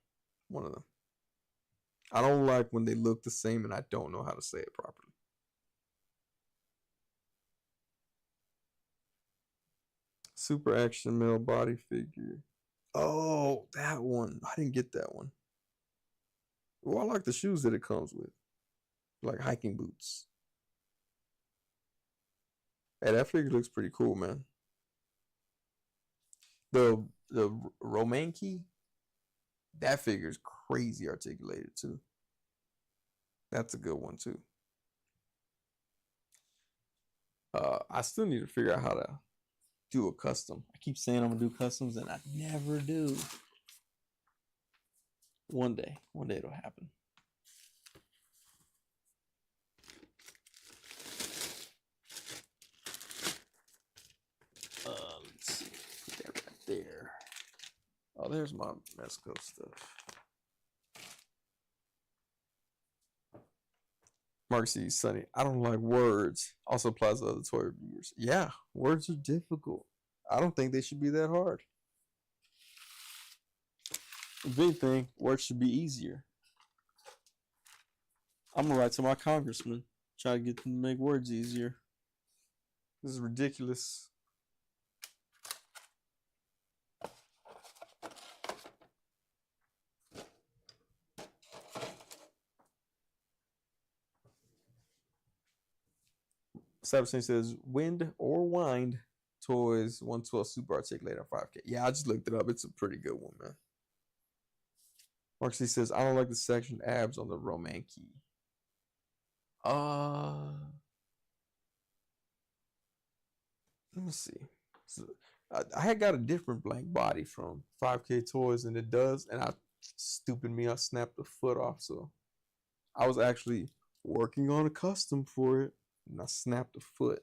One of them. I don't like when they look the same and I don't know how to say it properly. Super Action Male body figure. Oh, that one. I didn't get that one. Well, I like the shoes that it comes with, like hiking boots. Hey, that figure looks pretty cool, man. The Roman key, that figure is crazy articulated too. That's a good one too. I still need to figure out how to do a custom. I keep saying I'm gonna do customs and I never do. One day it'll happen. Let's see. Put that right there. Oh, there's my Mesco stuff. Mark C. Sonny, I don't like words. Also applies to other toy reviewers. Yeah, words are difficult. I don't think they should be that hard. If anything, words should be easier. I'm gonna write to my congressman, try to get them to make words easier. This is ridiculous. Cybersync says wind or wind toys 112 super articulated 5K. Yeah, I just looked it up. It's a pretty good one, man. Mark C says I don't like the section abs on the Roman key. Let me see. So, I had got a different blank body from 5K Toys, and it does. And I snapped the foot off. So I was actually working on a custom for it, and I snapped the foot.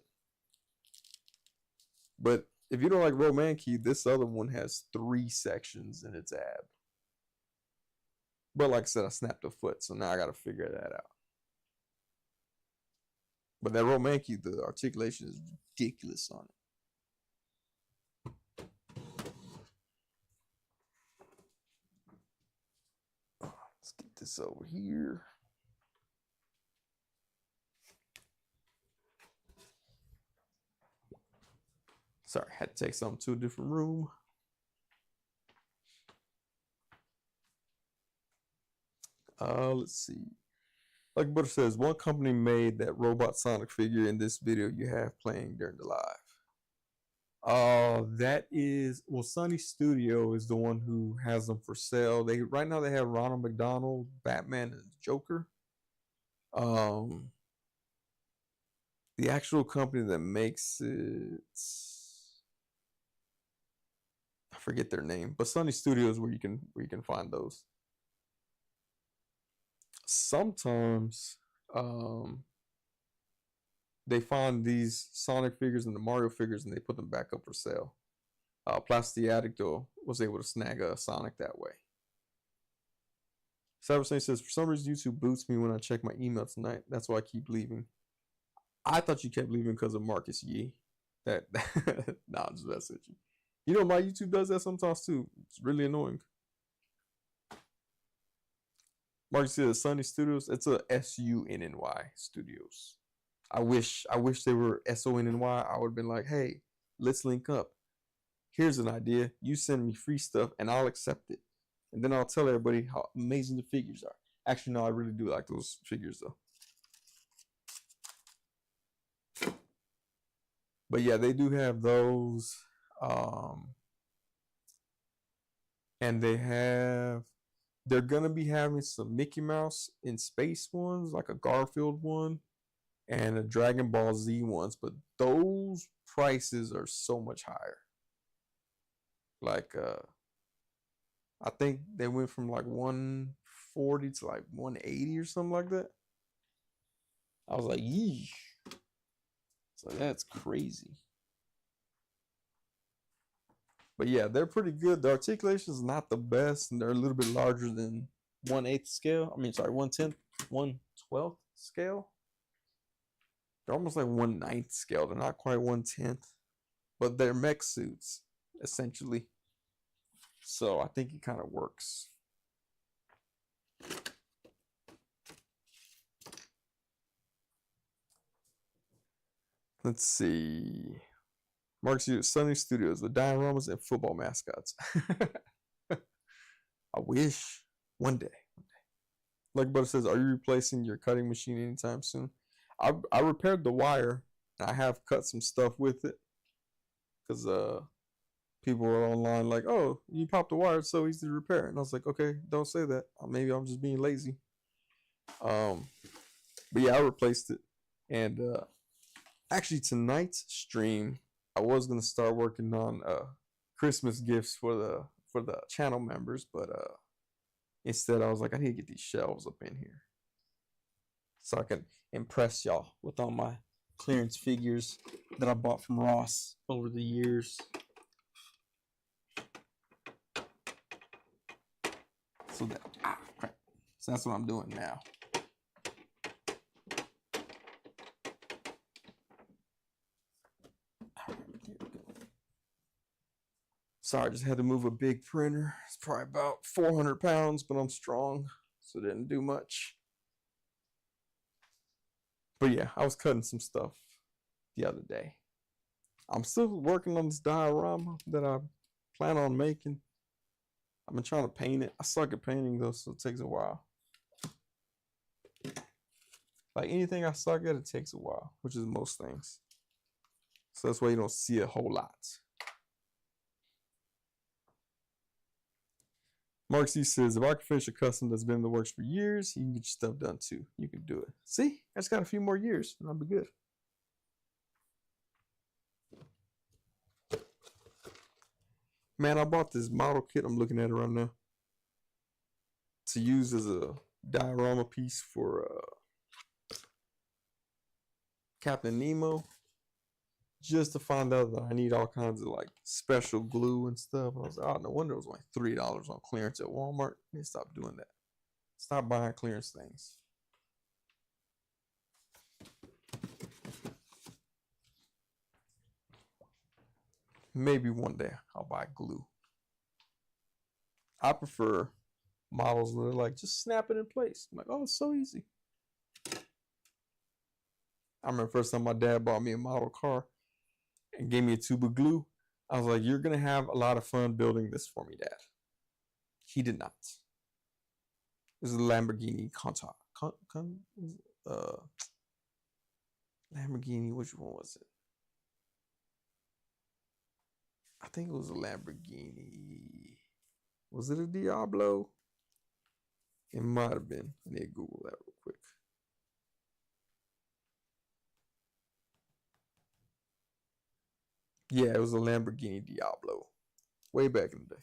But if you don't like Roman key, this other one has 3 sections in its ab. But like I said, I snapped the foot, so now I got to figure that out. But that Roman key, the articulation is ridiculous on it. Let's get this over here. Sorry, I had to take something to a different room. Let's see. Like Butter says, one company made that robot Sonic figure in this video you have playing during the live. That is, well, Sonny Studio is the one who has them for sale. Right now they have Ronald McDonald, Batman, and Joker. The actual company that makes it, I forget their name, but Sonny Studio is where you can find those. Sometimes they find these Sonic figures and the Mario figures and they put them back up for sale. Plastic Addict was able to snag a Sonic that way. Cybersync says, for some reason YouTube boots me when I check my email tonight. That's why I keep leaving. I thought you kept leaving because of Marcus Yee. Nah, I'm just messing with you. You know, my YouTube does that sometimes too. It's really annoying. Marcus says Sonny Studios. It's a SUNNY Studios. I wish they were SONNY. I would have been like, hey, let's link up. Here's an idea. You send me free stuff and I'll accept it. And then I'll tell everybody how amazing the figures are. Actually, no, I really do like those figures though. But yeah, they do have those. And they're gonna be having some Mickey Mouse in space ones, like a Garfield one and a Dragon Ball Z ones, but those prices are so much higher. Like I think they went from like 140 to like 180 or something like that. I was like, yeesh. So that's crazy. But yeah, they're pretty good. The articulation is not the best, and they're a little bit larger than 1/8 scale. I mean, sorry, 1/10, 1/12 scale. They're almost like 1/9 scale. They're not quite 1/10, but they're mech suits essentially. So I think it kind of works. Let's see. Mark's Sonny Studios with dioramas and football mascots. I wish one day. Like Butter says, are you replacing your cutting machine anytime soon? I repaired the wire. I have cut some stuff with it because people were online like, oh, you popped the wire, it's so easy to repair. And I was like, okay, don't say that. Maybe I'm just being lazy. But yeah, I replaced it. And actually tonight's stream, I was gonna start working on Christmas gifts for the channel members, but instead I was like, I need to get these shelves up in here so I can impress y'all with all my clearance figures that I bought from Ross over the years. So that's what I'm doing now. Sorry, I just had to move a big printer. It's probably about 400 pounds, but I'm strong, so it didn't do much. But yeah, I was cutting some stuff the other day. I'm still working on this diorama that I plan on making. I've been trying to paint it. I suck at painting though, so it takes a while. Like anything I suck at, it takes a while, which is most things. So that's why you don't see a whole lot. Mark C says, if I can finish a custom that's been in the works for years, you can get your stuff done too. You can do it. See, I just got a few more years and I'll be good. Man, I bought this model kit. I'm looking at it right now to use as a diorama piece for Captain Nemo, just to find out that I need all kinds of like special glue and stuff. I was like, oh, no wonder it was like $3 on clearance at Walmart. I need to stop doing that. Stop buying clearance things. Maybe one day I'll buy glue. I prefer models that are like, just snap it in place. I'm like, oh, it's so easy. I remember the first time my dad bought me a model car and gave me a tube of glue. I was like, you're going to have a lot of fun building this for me, Dad. He did not. This is a Lamborghini Countach. Lamborghini, which one was it? I think it was a Lamborghini. Was it a Diablo? It might have been. I need to Google that real quick. Yeah, it was a Lamborghini Diablo. Way back in the day.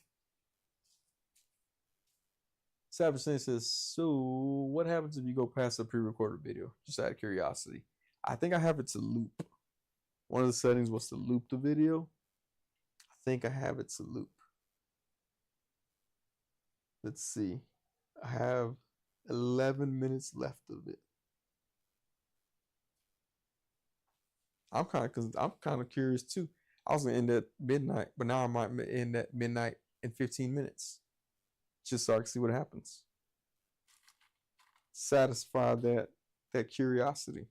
Savage says, so what happens if you go past a pre-recorded video? Just out of curiosity. I think I have it to loop. One of the settings was to loop the video. I think I have it to loop. Let's see. I have 11 minutes left of it. I'm kind of curious too. I was gonna end at midnight, but now I might end at midnight in 15 minutes. Just so I can see what happens. Satisfy that curiosity.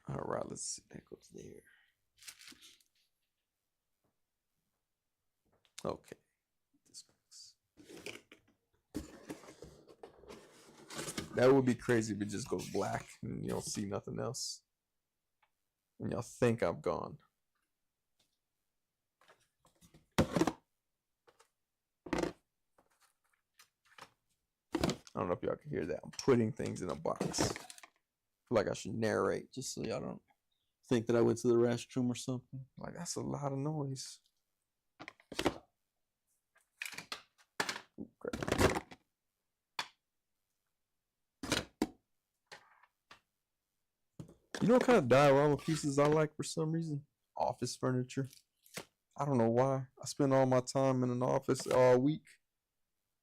All right, let's see. That goes there. Okay. That would be crazy if it just goes black and you don't see nothing else. And y'all think I'm gone. I don't know if y'all can hear that. I'm putting things in a box. I feel like I should narrate just so y'all don't think that I went to the restroom or something. Like, that's a lot of noise. Okay. You know what kind of diorama pieces I like for some reason? Office furniture. I don't know why. I spend all my time in an office all week,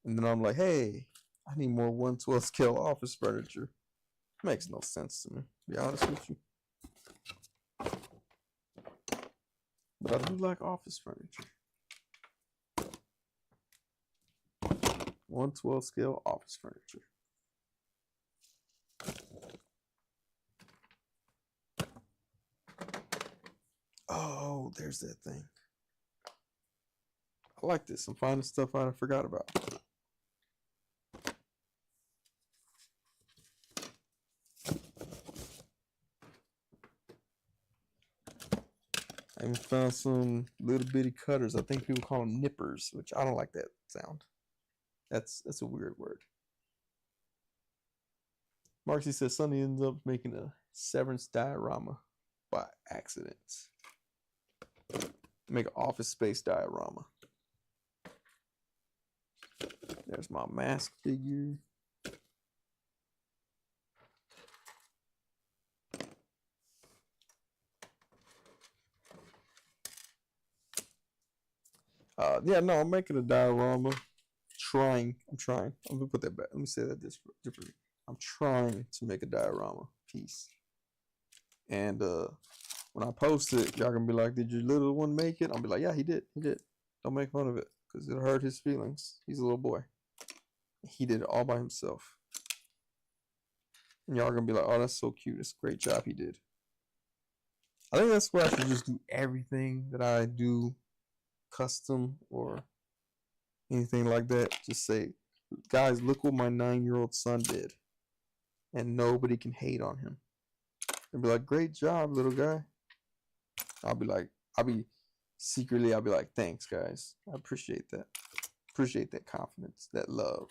and then I'm like, hey, I need more 1/12 scale office furniture. Makes no sense to me, to be honest with you. But I do like office furniture. 1/12 scale office furniture. Oh, there's that thing. I like this. I'm finding stuff I forgot about. I even found some little bitty cutters. I think people call them nippers, which I don't like that sound. That's a weird word. Marcy says Sonny ends up making a severance diorama by accident. Make an office space diorama. There's my mask figure. Yeah, no, I'm making a diorama. I'm trying. I'm gonna put that back. Let me say that differently. I'm trying to make a diorama piece. And when I post it, y'all gonna be like, "Did your little one make it?" I'll be like, "Yeah, he did. He did. Don't make fun of it, because it'll hurt his feelings. He's a little boy. He did it all by himself." And y'all gonna be like, "Oh, that's so cute. It's a great job he did." I think that's where I should just do everything that I do custom or anything like that. Just say, guys, look what my 9-year-old son did. And nobody can hate on him. And be like, great job, little guy. I'll be like, I'll be like, thanks, guys. I appreciate that. Appreciate that confidence, that love.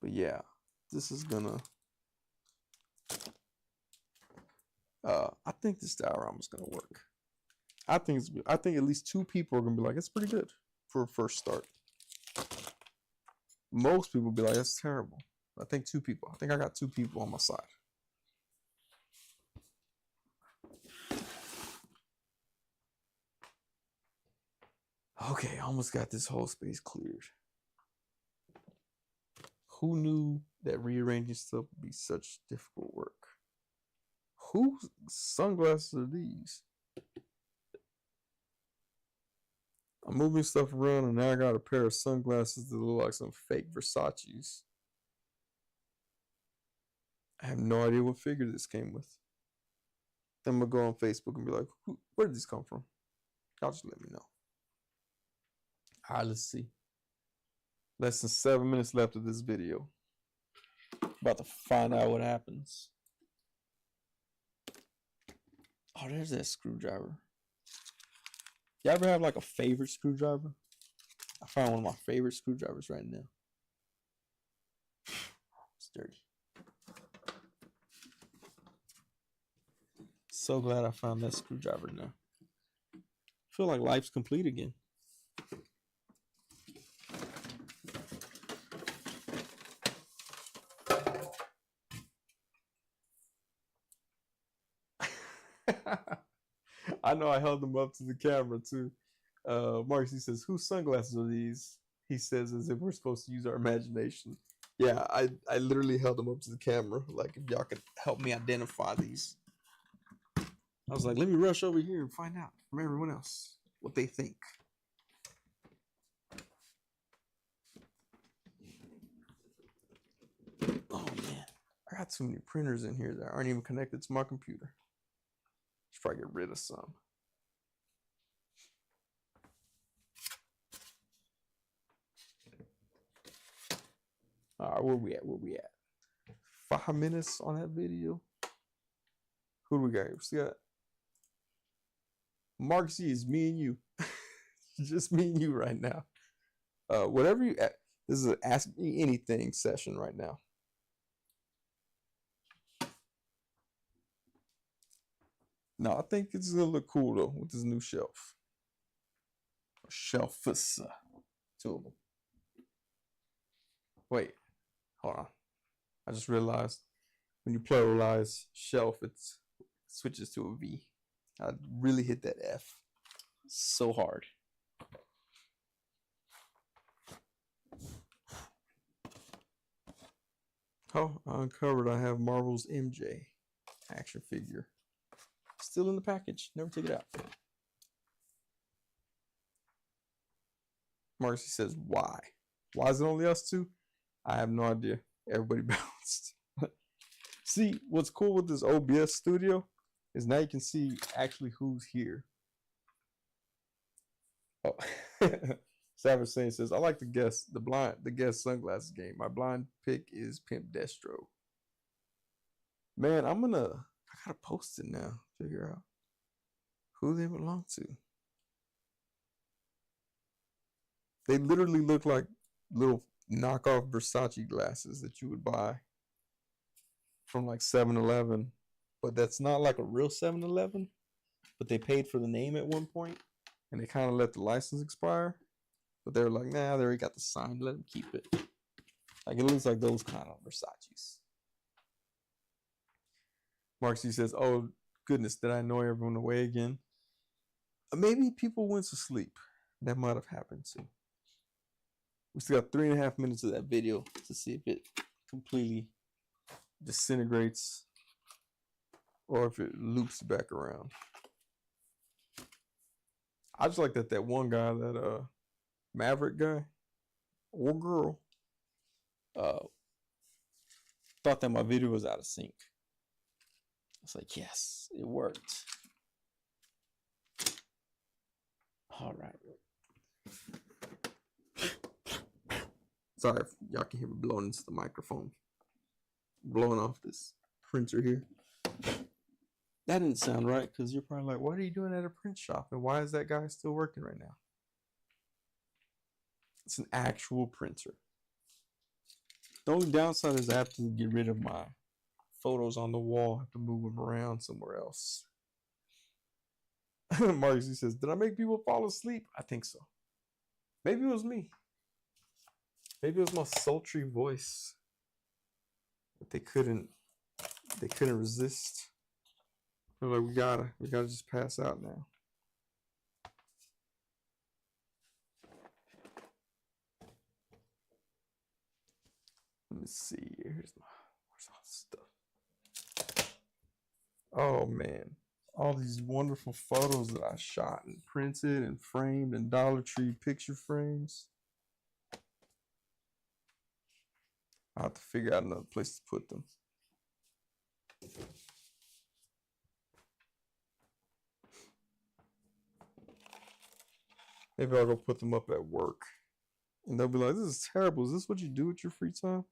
But yeah, this is gonna I think this diorama is gonna work. I think at least 2 people are gonna be like, it's pretty good for a first start. Most people will be like, that's terrible. I think 2 people. I think I got 2 people on my side. Okay, I almost got this whole space cleared. Who knew that rearranging stuff would be such difficult work? Whose sunglasses are these? I'm moving stuff around and now I got a pair of sunglasses that look like some fake Versace's. I have no idea what figure this came with. Then I'm gonna go on Facebook and be like, where did this come from? Y'all just let me know. Alright, let's see. Less than 7 minutes left of this video. About to find out what happens. Oh, there's that screwdriver. You ever have like a favorite screwdriver? I found one of my favorite screwdrivers right now. It's dirty. So glad I found that screwdriver now. I feel like life's complete again. I know I held them up to the camera too. Marcy says, whose sunglasses are these? He says as if we're supposed to use our imagination. Yeah, I literally held them up to the camera. Like, if y'all could help me identify these. I was like, let me rush over here and find out from everyone else what they think. Oh man, I got too many printers in here that aren't even connected to my computer. Should probably get rid of some. All right, where we at? 5 minutes on that video. Who do we got here? We got Mark C is me and you. Just me and you right now. Whatever you, this is an ask me anything session right now. No, I think it's gonna look cool though with this new shelf. Shelfus. 2 of them. Wait, hold on. I just realized when you pluralize shelf, it switches to a V. I really hit that F so hard. Oh, I uncovered I have Marvel's MJ action figure. Still in the package. Never took it out. Marcy says, why? Why is it only us two? I have no idea. Everybody bounced. See, what's cool with this OBS studio is now you can see actually who's here. Oh. Savage Saint says, I like the guest sunglasses game. My blind pick is Pimp Destro. Man, I gotta post it now. Figure out who they belong to. They literally look like little knockoff Versace glasses that you would buy from like 7-Eleven. But that's not like a real 7-Eleven. But they paid for the name at one point, and they kind of let the license expire. But they were like, nah, they already got the sign. Let them keep it. Like, it looks like those kind of Versace's. Mark C says, oh, goodness, did I annoy everyone away again? Maybe people went to sleep. That might have happened too. We still got 3.5 minutes of that video to see if it completely disintegrates or if it loops back around. I just like that one guy, that Maverick guy or girl, thought that my video was out of sync. It's like, yes, it worked. All right. Sorry if y'all can hear me blowing into the microphone. Blowing off this printer here. That didn't sound right because you're probably like, what are you doing at a print shop? And why is that guy still working right now? It's an actual printer. The only downside is I have to get rid of my photos on the wall. I have to move them around somewhere else. Marcy says, did I make people fall asleep? I think so. Maybe it was me. Maybe it was my sultry voice that they couldn't resist. They're like, we gotta just pass out now. Let me see. Where's all this stuff? Oh man. All these wonderful photos that I shot and printed and framed in Dollar Tree picture frames. I'll have to figure out another place to put them. Maybe I'll go put them up at work. And they'll be like, this is terrible. Is this what you do with your free time?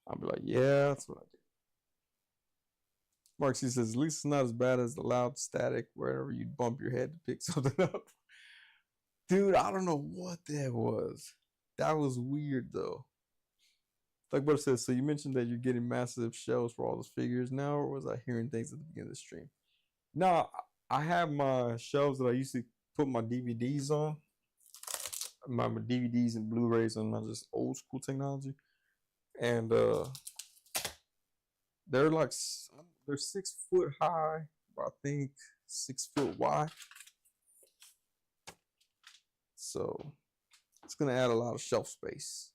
I'll be like, yeah, that's what I do. Mark C says, at least it's not as bad as the loud static wherever you bump your head to pick something up. Dude, I don't know what that was. That was weird, though. Like what it says, so you mentioned that you're getting massive shelves for all those figures now, or was I hearing things at the beginning of the stream? No, I have my shelves that I used to put my DVDs on. My DVDs and Blu-rays on my just old school technology. And they're 6 foot high, I think 6 foot wide. So it's gonna add a lot of shelf space.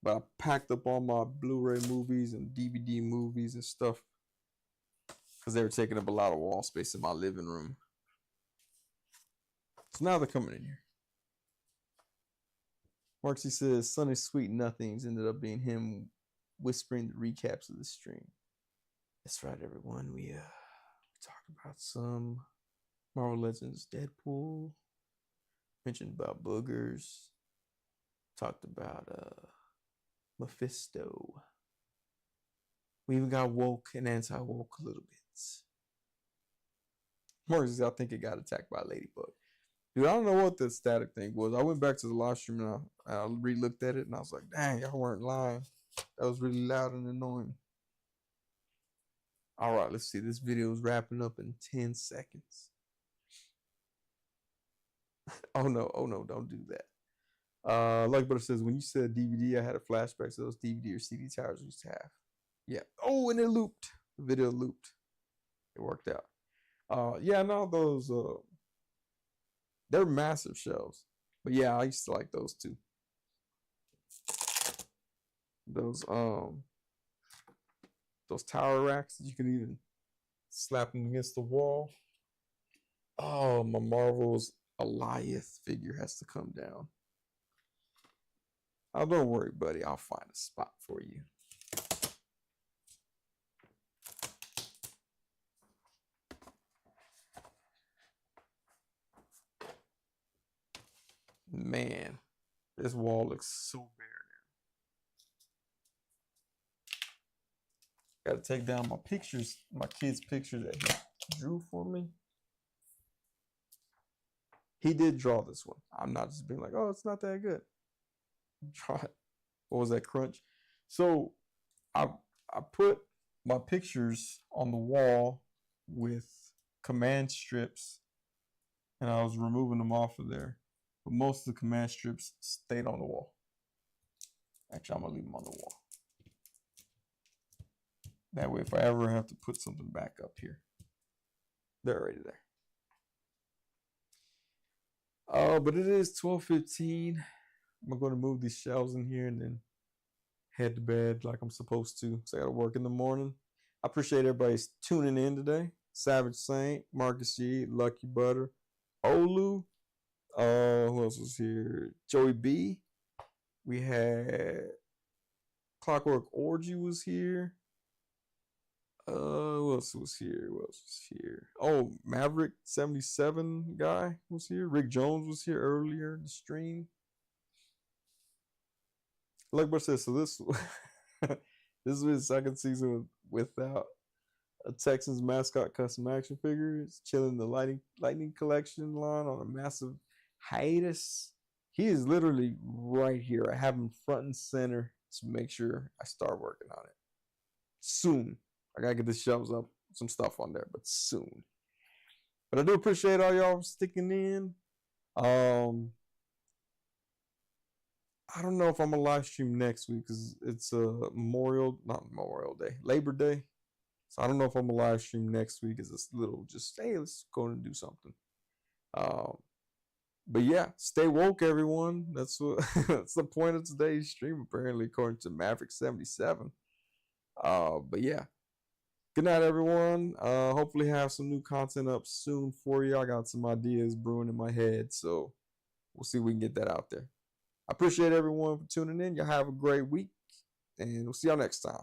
But I packed up all my Blu-ray movies and DVD movies and stuff because they were taking up a lot of wall space in my living room. So now they're coming in here. Marcy says, Sonny's Sweet Nothings ended up being him whispering the recaps of the stream. That's right, everyone. We talked about some Marvel Legends Deadpool. Mentioned about boogers. Talked about Mephisto. We even got woke and anti-woke a little bit. Marcy, I think it got attacked by a ladybug. Dude, I don't know what the static thing was. I went back to the live stream and I re-looked at it and I was like, dang, y'all weren't lying. That was really loud and annoying. All right, let's see. This video is wrapping up in 10 seconds. Oh no, don't do that. Like Butter says, when you said DVD, I had a flashback to those DVD or CD towers we used to have. Yeah. Oh, and it looped. The video looped. It worked out. Yeah, no, those they're massive shelves. But yeah, I used to like those too. Those tower racks that you can even slap them against the wall. Oh, my Marvel's Goliath figure has to come down. Oh, don't worry, buddy. I'll find a spot for you. Man, this wall looks so bare now. Got to take down my pictures, my kids' pictures that he drew for me. He did draw this one. I'm not just being like, oh, it's not that good. Draw it. What was that, Crunch? So I put my pictures on the wall with command strips, and I was removing them off of there. But most of the command strips stayed on the wall. Actually, I'm gonna leave them on the wall. That way, if I ever have to put something back up here, they're already there. But it is 12:15. I'm going to move these shelves in here and then head to bed like I'm supposed to. So I got to work in the morning. I appreciate everybody's tuning in today. Savage Saint, Marcus G, Lucky Butter, Olu. Who else was here? Joey B. We had Clockwork Orgy was here. Who else was here? Who else was here? Oh, Maverick 77 guy was here. Rick Jones was here earlier in the stream. Like I said, so this this is the second season without a Texans mascot custom action figure. It's chilling the lightning collection line on a massive hiatus. He is literally right here. I have him front and center to make sure I start working on it soon. I gotta get the shelves up, some stuff on there, but soon. But I do appreciate all y'all sticking in. I don't know if I'm gonna live stream next week because it's not Memorial Day, Labor Day. So I don't know if I'm gonna live stream next week. It's a little just hey, let's go and do something. But yeah, stay woke, everyone. That's what that's the point of today's stream, apparently, according to Maverick 77. But yeah. Good night, everyone. Hopefully have some new content up soon for you. I got some ideas brewing in my head, so we'll see if we can get that out there. I appreciate everyone for tuning in. Y'all have a great week, and we'll see y'all next time.